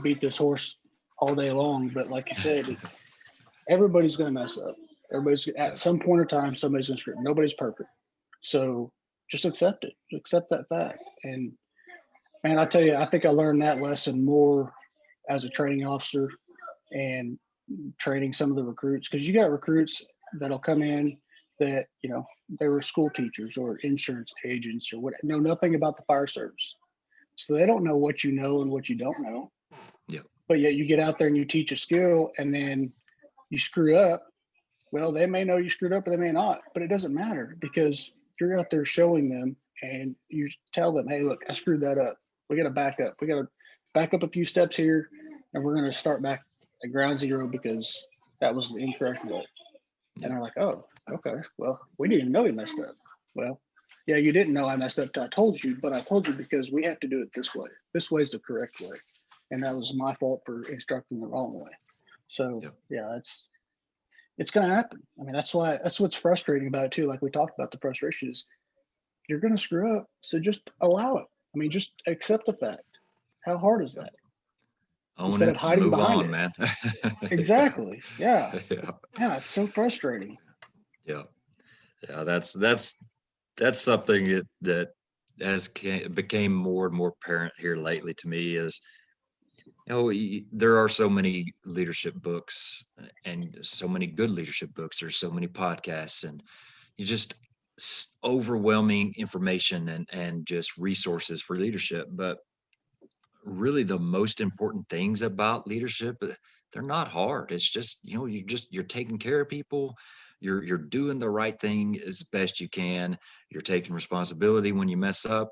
beat this horse all day long, but like you said, everybody's going to mess up. Everybody's at some point in time, somebody's going to screw. Nobody's perfect. So just accept it. Accept that fact. And man, I tell you, I think I learned that lesson more as a training officer and training some of the recruits, because you got recruits that'll come in that, they were school teachers or insurance agents or what, know nothing about the fire service. So they don't know what you know and what you don't know. Yeah. But yet you get out there and you teach a skill and then you screw up. Well, they may know you screwed up or they may not, but it doesn't matter because you're out there showing them and you tell them, hey, look, I screwed that up. We got to back up. We got to back up a few steps here and we're going to start back at ground zero because that was the incorrect way. And they're like, oh, okay. Well, we didn't even know we messed up. Well, yeah, you didn't know I messed up. I told you, but I told you because we have to do it this way. This way is the correct way. And that was my fault for instructing the wrong way. So yeah, it's going to happen. I mean, that's what's frustrating about it too. Like we talked about, the frustration is you're going to screw up. So just allow it. I mean, just accept the fact. How hard is that? Instead of hiding behind it, man. Exactly. Yeah. It's so frustrating. Yeah. That's something that became more and more apparent here lately to me is, there are so many leadership books and so many good leadership books. There's so many podcasts and you just overwhelming information and just resources for leadership. But really the most important things about leadership, they're not hard. It's just, you're taking care of people. You're doing the right thing as best you can. You're taking responsibility when you mess up.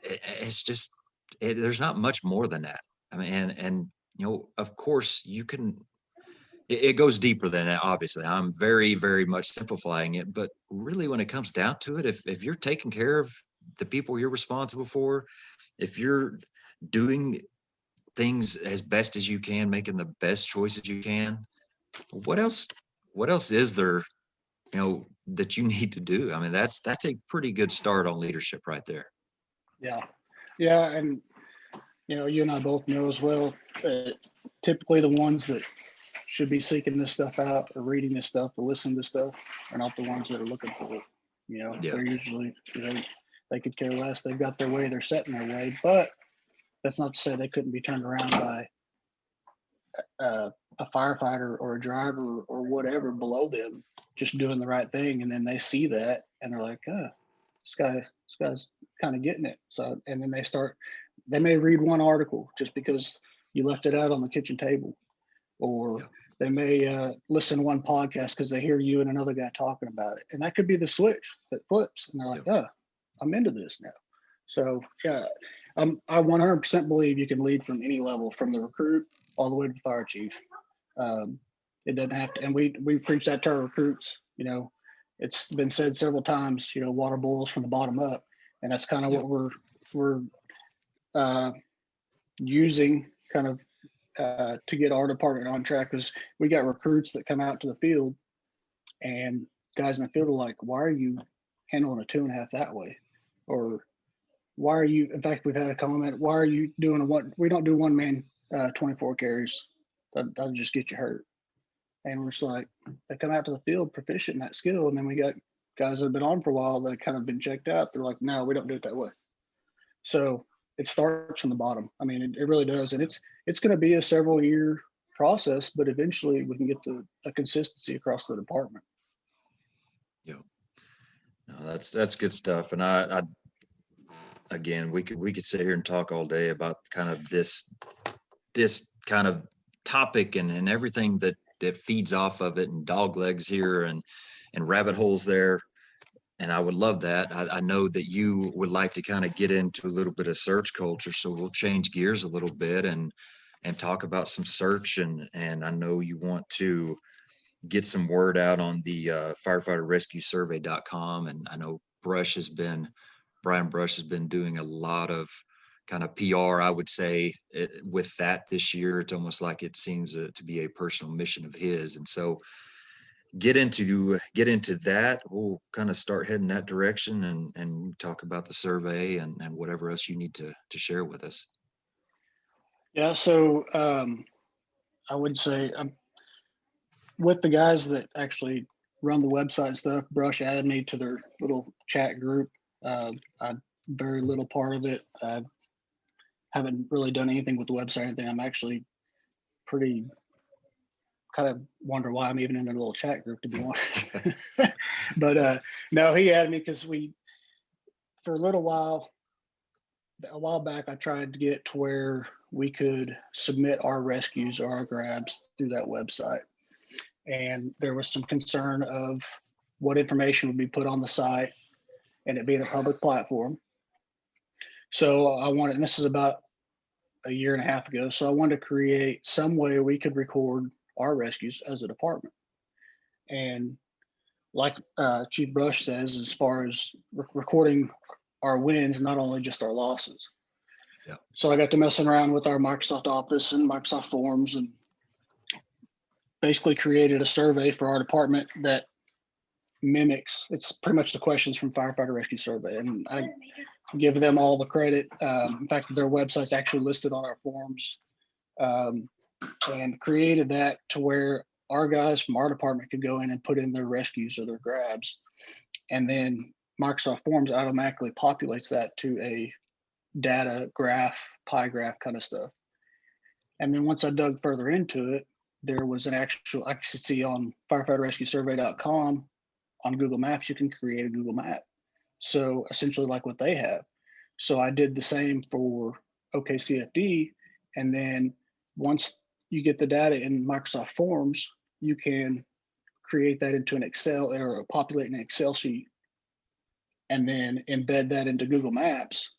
It's just, there's not much more than that. I mean, and of course you can, it goes deeper than that. Obviously I'm very, very much simplifying it, but really when it comes down to it, if you're taking care of the people you're responsible for, if you're doing things as best as you can, making the best choices you can, what else is there, that you need to do? I mean, that's a pretty good start on leadership right there. Yeah. And you and I both know as well that typically the ones that should be seeking this stuff out or reading this stuff or listening to this stuff are not the ones that are looking for it. They're usually, they could care less. They've got their way, they're set in their way, but that's not to say they couldn't be turned around by a firefighter or a driver or whatever below them, just doing the right thing. And then they see that and they're like, this guy's kind of getting it. So, and then they may read one article just because you left it out on the kitchen table, or they may listen to one podcast because they hear you and another guy talking about it. And that could be the switch that flips. And they're like, I'm into this now. So yeah, I 100% believe you can lead from any level, from the recruit all the way to the fire chief. It doesn't have to, and we preach that to our recruits. It's been said several times, water boils from the bottom up. And that's kind of what we're using kind of to get our department on track, because we got recruits that come out to the field and guys in the field are like, why are you handling a 2.5 that way? Or why are you, in fact, we've had a comment, why are you doing we don't do one man 24 carries. That'll just get you hurt. And we're just like, they come out to the field proficient in that skill. And then we got guys that have been on for a while that have kind of been checked out. They're like, no, we don't do it that way. So it starts from the bottom. I mean, it really does. And it's going to be a several year process, but eventually we can get a consistency across the department. Yeah, no, that's good stuff. And I again, we could sit here and talk all day about kind of this kind of topic and everything that feeds off of it, and dog legs here and rabbit holes there. And I would love that. I know that you would like to kind of get into a little bit of search culture. So we'll change gears a little bit and talk about some search. And I know you want to get some word out on the Firefighter Rescue Survey.com. And I know Brian Brush has been doing a lot of kind of PR, I would say, with that this year. It's almost like it seems to be a personal mission of his. And so get into that. We'll kind of start heading that direction and talk about the survey and whatever else you need to share with us. Yeah. So I would say with the guys that actually run the website and stuff. Brush added me to their little chat group. I'm very little part of it. I haven't really done anything with the website or anything. I'm actually pretty kind of wonder why I'm even in their little chat group, to be honest. But no, he added me because for a while back, I tried to get to where we could submit our rescues or our grabs through that website. And there was some concern of what information would be put on the site and it being a public platform. So I wanted, and this is about a year and a half ago, so I wanted to create some way we could record our rescues as a department. And like Chief Brush says, as far as recording our wins, not only just our losses. Yeah. So I got to messing around with our Microsoft Office and Microsoft Forms and basically created a survey for our department that mimics, it's pretty much the questions from Firefighter Rescue Survey. And I give them all the credit. In fact, their website's actually listed on our forms, and created that to where our guys from our department could go in and put in their rescues or their grabs. And then Microsoft Forms automatically populates that to a data graph, pie graph kind of stuff. And then once I dug further into it, there was an actual, I could see on firefighterrescuesurvey.com on Google Maps, you can create a Google map. So essentially like what they have. So I did the same for OKCFD. And then once you get the data in Microsoft Forms, you can create that into an Excel or populate an Excel sheet and then embed that into Google Maps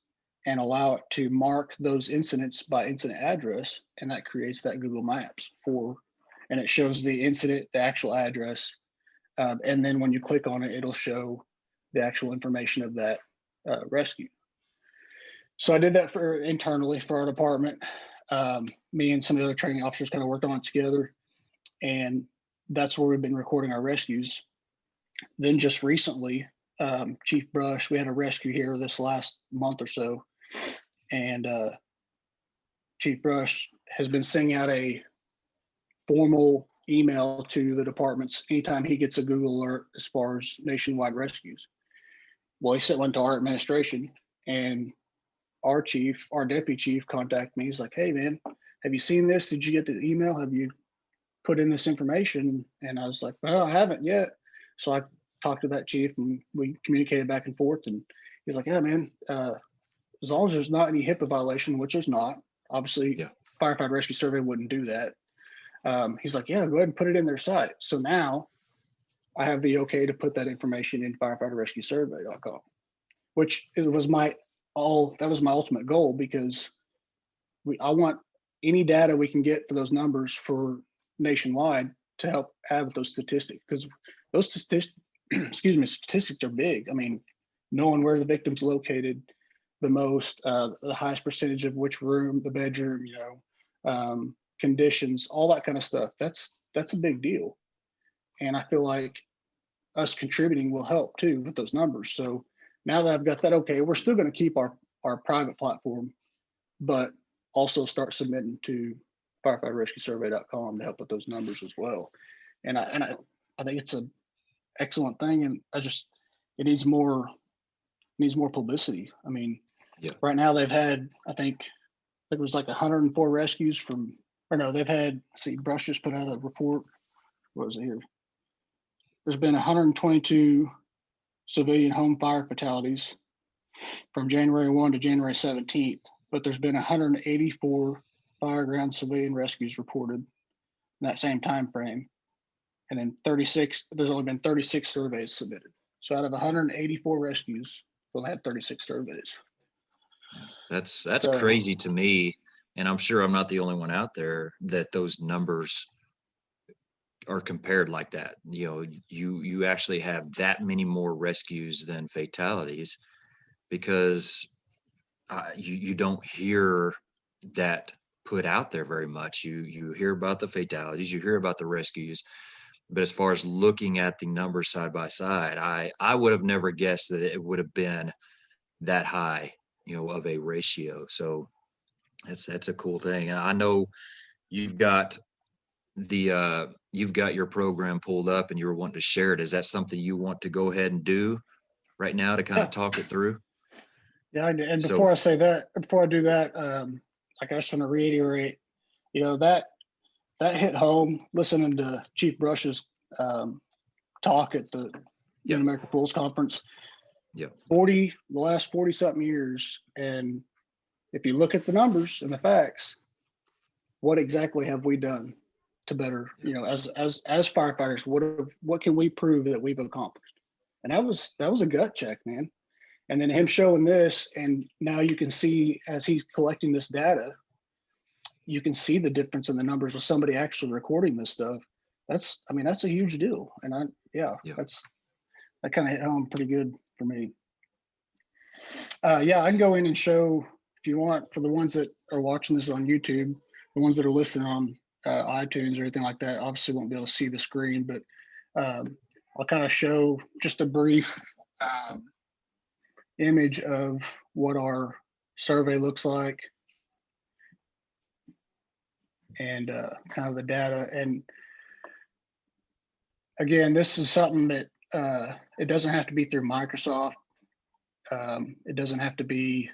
and allow it to mark those incidents by incident address. And that creates that Google Maps and it shows the incident, the actual address. And then when you click on it, it'll show the actual information of that rescue. So I did that internally for our department. Me and some of the other training officers kind of worked on it together. And that's where we've been recording our rescues. Then just recently, Chief Brush, we had a rescue here this last month or so. And Chief Brush has been sending out a formal email to the departments anytime he gets a Google alert as far as nationwide rescues. Well, he sent one to our administration, and our deputy chief contacted me. He's like, "Hey man, have you seen this? Did you get the email? Have you put in this information?" And I was like, "Well, I haven't yet." So I talked to that chief and we communicated back and forth. And he's like, "Yeah, man, as long as there's not any HIPAA violation," which there's not. Obviously, yeah. Firefighter Rescue Survey wouldn't do that. He's like, "Yeah, go ahead and put it in their site." So now I have the okay to put that information in firefighterrescuesurvey.com, which was my ultimate goal, because I want any data we can get for those numbers for nationwide to help add with those statistics, because those statistics are big. I mean, knowing where the victim's located the most, the highest percentage of which room, the bedroom, conditions, all that kind of stuff. That's a big deal. And I feel like us contributing will help too with those numbers. So now that I've got that, okay, we're still going to keep our private platform, but also start submitting to firefighterrescuesurvey.com to help with those numbers as well. And I think it's an excellent thing. And it needs more publicity. I mean, yeah. Right now they've had, I think it was like 104 rescues Brush just put out a report. What was it here? There's been 122 civilian home fire fatalities from January 1 to January 17th, but there's been 184 fireground civilian rescues reported in that same time frame. And then there's only been 36 surveys submitted. So out of 184 rescues, we'll have 36 surveys. That's crazy to me. And I'm sure I'm not the only one out there that those numbers are compared like that. You know, you actually have that many more rescues than fatalities, because you don't hear that put out there very much. You hear about the fatalities, you hear about the rescues, but as far as looking at the numbers side by side, I would have never guessed that it would have been that high, you know, of a ratio. So that's a cool thing. And I know you've got you've got your program pulled up and you were wanting to share it. Is that something you want to go ahead and do right now to kind Yeah. of talk it through? Yeah. And So before I say that, before I do that, like I just want to reiterate, that hit home listening to Chief Brush's talk at the yeah, American Pools Conference. yeah, The last 40 something years. And if you look at the numbers and the facts, what exactly have we done to better, as firefighters, what can we prove that we've accomplished? And that was a gut check, man. And then him showing this, and now you can see as he's collecting this data, you can see the difference in the numbers of somebody actually recording this stuff. That's a huge deal. And yeah, that kind of hit home pretty good for me. I can go in and show, if you want, for the ones that are watching this on YouTube, the ones that are listening on iTunes or anything like that, obviously won't be able to see the screen, but I'll kind of show just a brief image of what our survey looks like and kind of the data. And again, this is something that it doesn't have to be through Microsoft. It doesn't have to be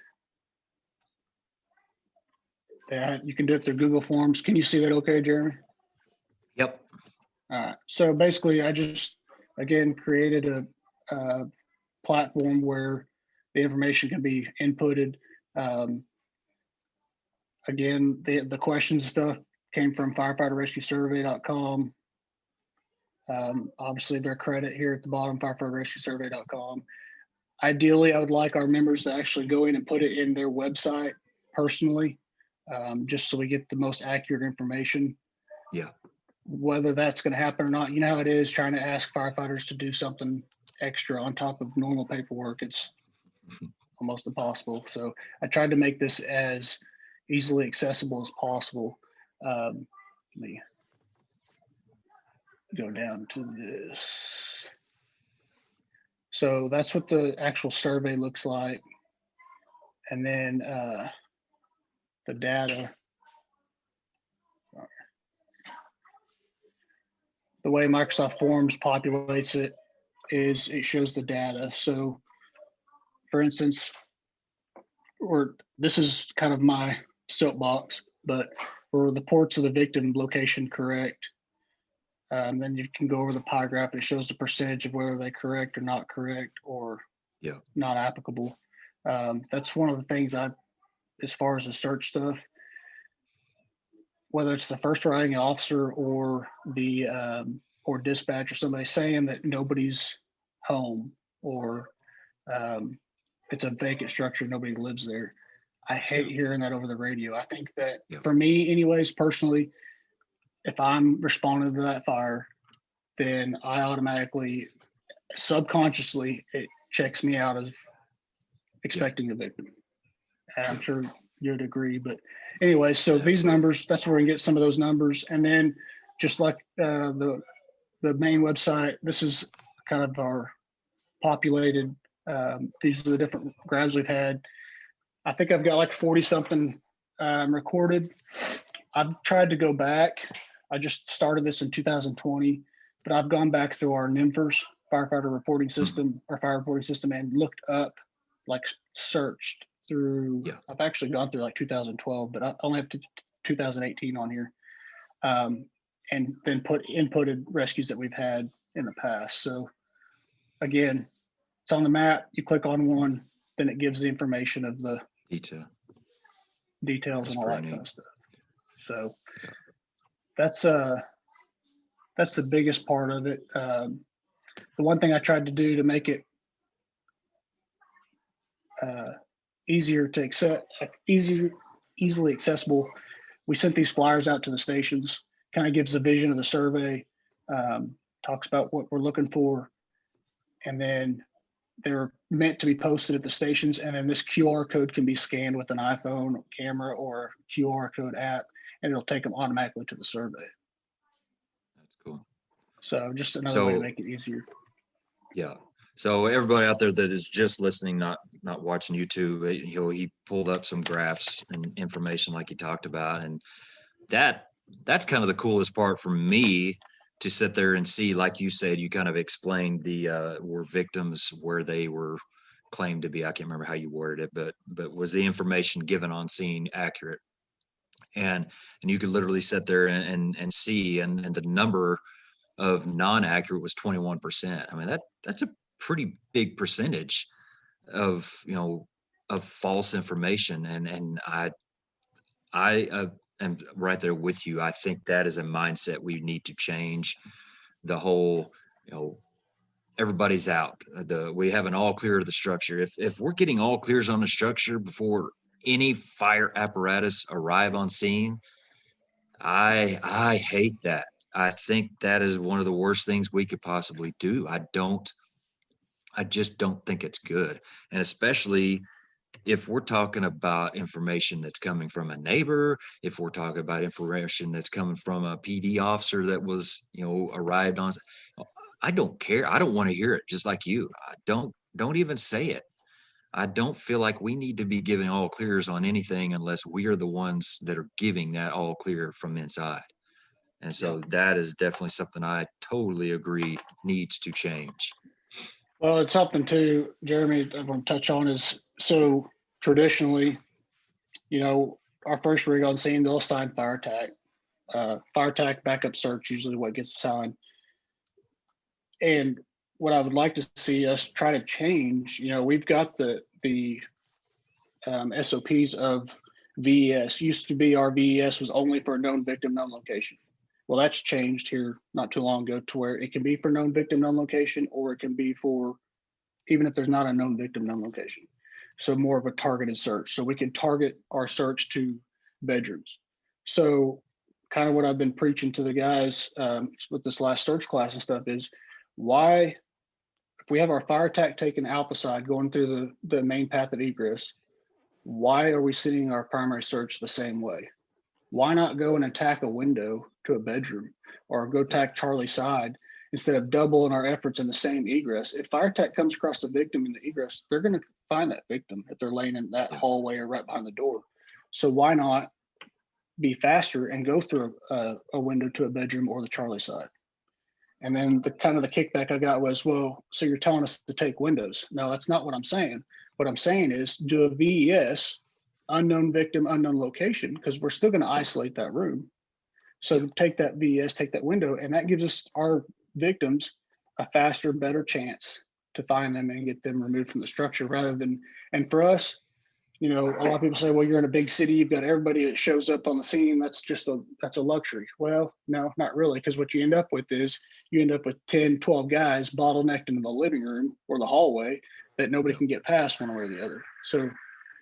that. You can do it through Google Forms. Can you see that okay, Jeremy? yep, So basically, I just, again, created a platform where the information can be inputted. Again, the questions and stuff came from firefighterrescuesurvey.com. Obviously, their credit here at the bottom, firefighterrescuesurvey.com. Ideally, I would like our members to actually go in and put it in their website personally, just so we get the most accurate information. yeah, Whether that's going to happen or not, you know how it is trying to ask firefighters to do something extra on top of normal paperwork. It's almost impossible. So I tried to make this as easily accessible as possible. Let me go down to this. So that's what the actual survey looks like. And then the data. The way Microsoft Forms populates it is it shows the data. So for instance, this is kind of my soapbox, but for the ports of the victim location correct, then you can go over the pie graph. It shows the percentage of whether they're correct or not correct or not applicable. That's one of the things as far as the search stuff, whether it's the first writing officer or the or dispatch or somebody saying that nobody's home or it's a vacant structure, nobody lives there. I hate hearing that over the radio. I think that for me, anyways, personally, if I'm responding to that fire, then I automatically, subconsciously, it checks me out of expecting the victim. And I'm sure you'd agree. But anyway, so these numbers, that's where we can get some of those numbers. And then just like the main website, this is kind of our populated, these are the different grabs we've had. I think I've got like 40 something recorded. I've tried to go back. I just started this in 2020, but I've gone back through our NMFRS firefighter reporting system, our fire reporting system, and looked up, like searched through, I've actually gone through like 2012, but I only have 2018 on here. And then inputted rescues that we've had in the past. So again, it's on the map. You click on one, then it gives the information of the details and all that kind of stuff. So that's the biggest part of it. The one thing I tried to do to make it easier to accept, easily accessible, we sent these flyers out to the stations. Kind of gives the vision of the survey. talks about what we're looking for, and then they're meant to be posted at the stations. And then this QR code can be scanned with an iPhone camera or QR code app, and it'll take them automatically to the survey. That's cool. So just another way to make it easier. Yeah. So everybody out there that is just listening, not watching YouTube, he pulled up some graphs and information like he talked about, and that's kind of the coolest part for me, to sit there and see, like you said, you kind of explained the were victims where they were claimed to be. I can't remember how you worded it, but was the information given on scene accurate? And you could literally sit there and see, and the number of non-accurate was 21%. I mean, that's a pretty big percentage of, of false information. And I am right there with you. I think that is a mindset we need to change. The whole, everybody's out. We have an all clear of the structure. If we're getting all clears on the structure before any fire apparatus arrive on scene, I hate that. I think that is one of the worst things we could possibly do. I just don't think it's good. And especially if we're talking about information that's coming from a neighbor, if we're talking about information that's coming from a PD officer that was, arrived on, I don't care. I don't want to hear it. Just like you, don't even say it. I don't feel like we need to be giving all clears on anything unless we are the ones that are giving that all clear from inside. And so that is definitely something I totally agree needs to change. Well, it's something too, Jeremy, I want to touch on is, so traditionally, our first rig on scene, they'll assign fire attack. Fire attack, backup search, usually what gets assigned. And what I would like to see us try to change, we've got the SOPs of VES. Used to be our VES was only for known victim, known location. Well, that's changed here not too long ago to where it can be for known victim, known location, or it can be for, even if there's not a known victim, known location. So more of a targeted search. So we can target our search to bedrooms. So kind of what I've been preaching to the guys with this last search class and stuff is, why, if we have our fire attack taken alpha side going through the main path of egress, why are we sitting our primary search the same way? Why not go and attack a window to a bedroom, or go attack Charlie side instead of doubling our efforts in the same egress? If fire attack comes across the victim in the egress, they're going to find that victim if they're laying in that hallway or right behind the door. So why not be faster and go through a window to a bedroom or the Charlie side? And then the kickback I got was, well, so you're telling us to take windows. No, that's not what I'm saying. What I'm saying is do a VES, unknown victim, unknown location, because we're still going to isolate that room. So take that VES, take that window, and that gives us, our victims, a faster, better chance to find them and get them removed from the structure, rather than, and for us, a lot of people say, well, you're in a big city, you've got everybody that shows up on the scene. That's a luxury. Well, no, not really. Because what you end up with is you end up with 10, 12 guys bottlenecked into the living room or the hallway that nobody can get past one way or the other. So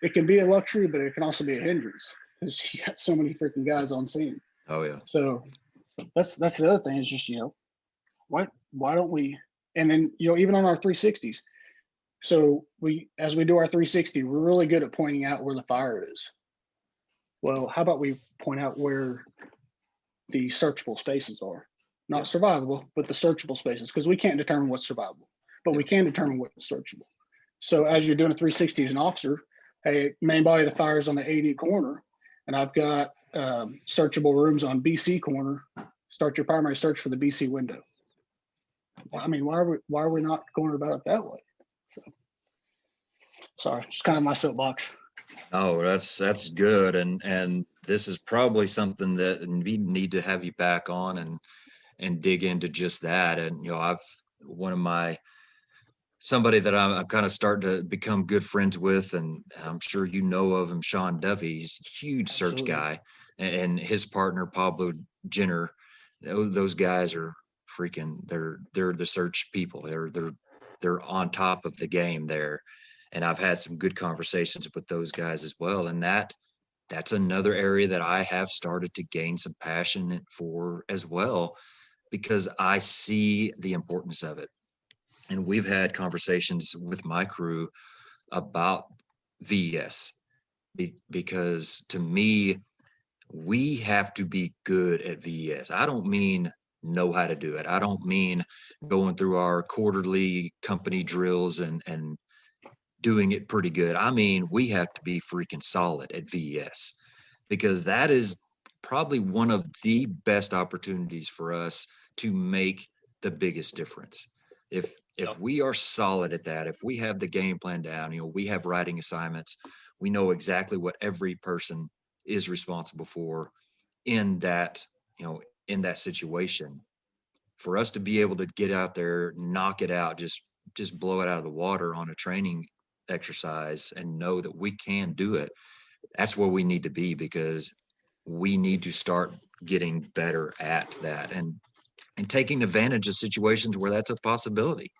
it can be a luxury, but it can also be a hindrance because you got so many freaking guys on scene. Oh yeah. So that's the other thing is just, why don't we, and then, even on our 360s, so as we do our 360, we're really good at pointing out where the fire is. Well, how about we point out where the searchable spaces are? Not survivable, but the searchable spaces, because we can't determine what's survivable, but we can determine what's searchable. So as you're doing a 360 as an officer, hey, main body of the fire is on the 80 corner, and I've got searchable rooms on BC corner. Start your primary search for the BC window. I mean, why are we not going about it that way? So, sorry, just kind of my soapbox. Oh, that's good, and this is probably something that we need to have you back on and dig into just that. And somebody that I'm kind of starting to become good friends with, and I'm sure you know of him, Sean Duffy. He's a huge search guy, and his partner Pablo Jenner. Those guys are freaking. They're the search people. They're on top of the game there. And I've had some good conversations with those guys as well. And that's another area that I have started to gain some passion for as well. because I see the importance of it. And we've had conversations with my crew about VES because to me, we have to be good at VES. I don't mean know how to do it. I don't mean going through our quarterly company drills and doing it pretty good. I mean, we have to be freaking solid at VES because that is probably one of the best opportunities for us to make the biggest difference. If we are solid at that, if we have the game plan down, we have writing assignments, we know exactly what every person is responsible for in that, in that situation. For us to be able to get out there, knock it out, just blow it out of the water on a training exercise and know that we can do it, that's where we need to be, because we need to start getting better at that and taking advantage of situations where that's a possibility.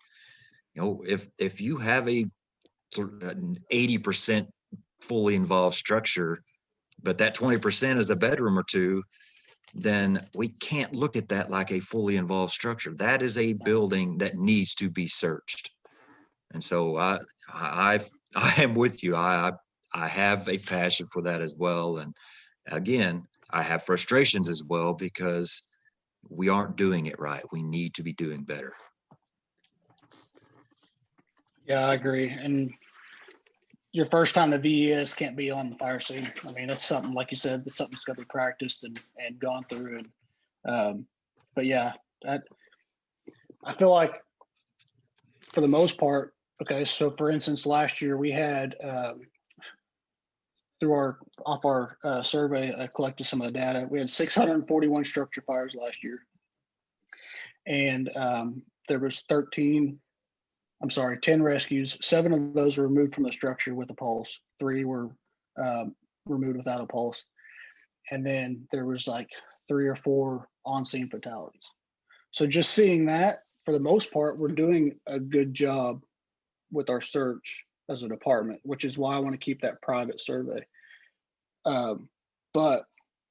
If you have an 80% fully involved structure, but that 20% is a bedroom or two, then we can't look at that like a fully involved structure. That is a building that needs to be searched. And so I am with you. I have a passion for that as well. And again, I have frustrations as well because we aren't doing it right. We need to be doing better. Yeah, I agree. And your first time to VES can't be on the fire scene. I mean, it's something, like you said, that's something that's got to be practiced and gone through. And but yeah, I feel like for the most part, okay. So for instance, last year we had off our survey, I collected some of the data. We had 641 structure fires last year, and there was 10 rescues. 7 of those were removed from the structure with a pulse. 3 were removed without a pulse. And then there was like 3 or 4 on-scene fatalities. So just seeing that, for the most part, we're doing a good job with our search as a department, which is why I want to keep that private survey. But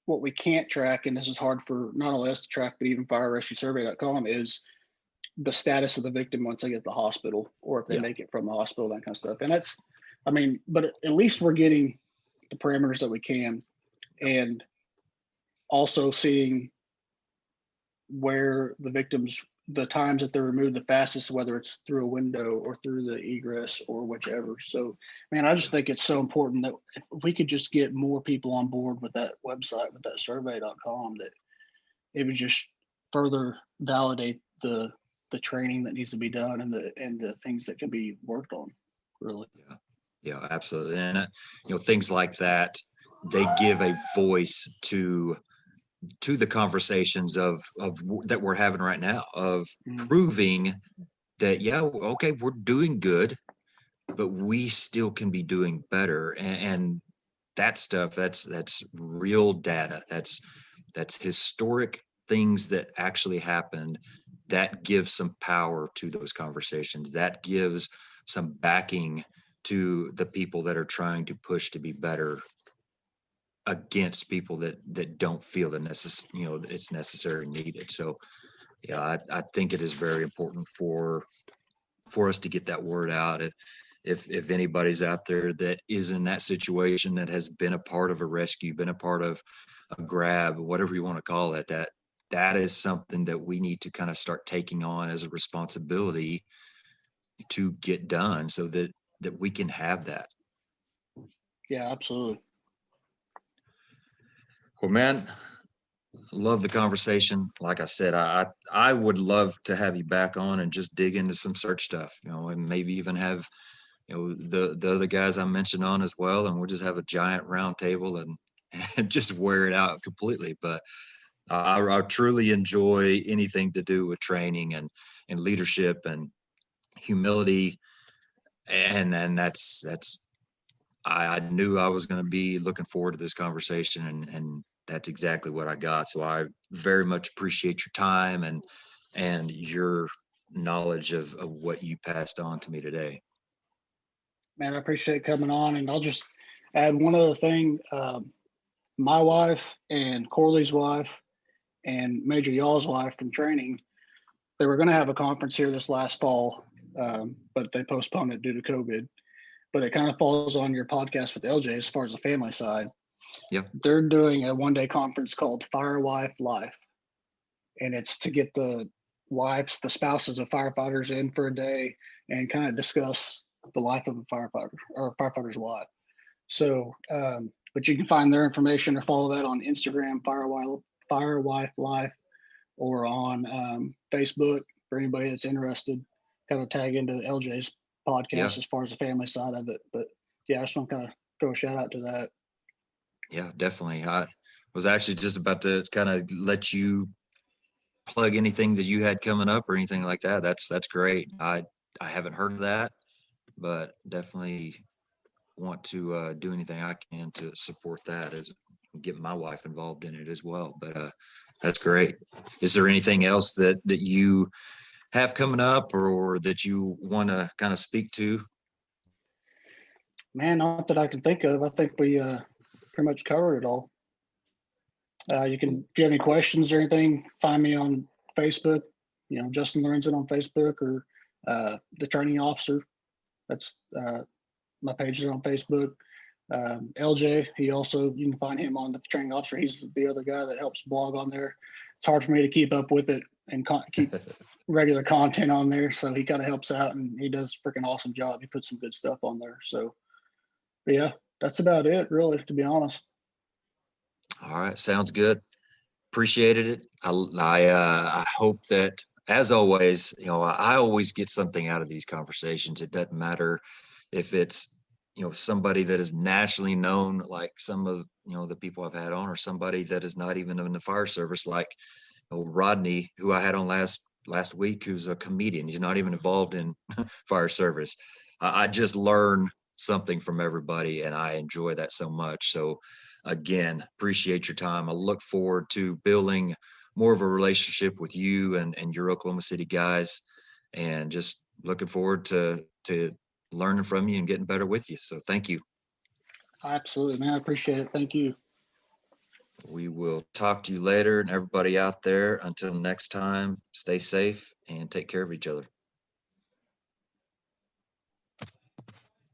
what we can't track, and this is hard for not only us to track, but even firerescuesurvey.com, is the status of the victim once they get to the hospital, or if they make it from the hospital, that kind of stuff. And that's, but at least we're getting the parameters that we can, and also seeing where the times that they're removed the fastest, whether it's through a window or through the egress or whichever. So, man, I just think it's so important that if we could just get more people on board with that website, with that survey.com, that it would just further validate the training that needs to be done and the things that can be worked on, really. Yeah, absolutely. And things like that, they give a voice to the conversations of that we're having right now, of proving that, okay, we're doing good, but we still can be doing better. And that stuff, that's real data. That's historic things that actually happened. That gives some power to those conversations. That gives some backing to the people that are trying to push to be better against people that don't feel that it's necessary and needed. So I think it is very important for us to get that word out. If anybody's out there that is in that situation, that has been a part of a rescue, been a part of a grab, whatever you want to call it, that is something that we need to kind of start taking on as a responsibility to get done, so that we can have that. Yeah, absolutely. Well, man, love the conversation. Like I said, I would love to have you back on and just dig into some search stuff, and maybe even have, the other guys I mentioned on as well, and we'll just have a giant round table and just wear it out completely. But I truly enjoy anything to do with training and leadership and humility. And that's I knew I was going to be looking forward to this conversation, and that's exactly what I got. So I very much appreciate your time and your knowledge of what you passed on to me today. Man, I appreciate coming on. And I'll just add one other thing. My wife and Corley's wife and Major Y'all's wife from training. They were going to have a conference here this last fall, but they postponed it due to COVID. But it kind of falls on your podcast with LJ as far as the family side. Yep. They're doing a one-day conference called Fire Wife Life, and it's to get the wives, the spouses of firefighters in for a day and kind of discuss the life of a firefighter or a firefighter's wife. So, but you can find their information or follow that on Instagram, Fire Wife Life, or on Facebook for anybody that's interested. Kind of tag into LJ's podcast Yeah. as far as the family side of it. But yeah, I just want to kind of throw a shout out to that. Yeah, definitely. I was actually just about to kind of let you plug anything that you had coming up or anything like that. That's great. I haven't heard of that, but definitely want to do anything I can to support that, as get my wife involved in it as well. But that's great. Is there anything else that you have coming up, or that you want to kind of speak to? Man, not that I can think of. I think we pretty much covered it all. You can, if you have any questions or anything, find me on Facebook, Justin Lorenzen on Facebook, or the training officer. That's my page is on Facebook. LJ, you can find him on the training officer. He's the other guy that helps blog on there. It's hard for me to keep up with it and keep regular content on there. So he kind of helps out, and he does a freaking awesome job. He puts some good stuff on there. So, but yeah, that's about it, really, to be honest. All right. Sounds good. Appreciated it. I hope that, as always, I always get something out of these conversations. It doesn't matter if it's, somebody that is nationally known, like some of, the people I've had on, or somebody that is not even in the fire service, like Rodney, who I had on last week, who's a comedian. He's not even involved in fire service. I just learn something from everybody, and I enjoy that so much. So again, appreciate your time. I look forward to building more of a relationship with you and your Oklahoma City guys, and just looking forward to learning from you and getting better with you. So thank you. Absolutely, man. I appreciate it. Thank you. We will talk to you later, and everybody out there, until next time, stay safe and take care of each other.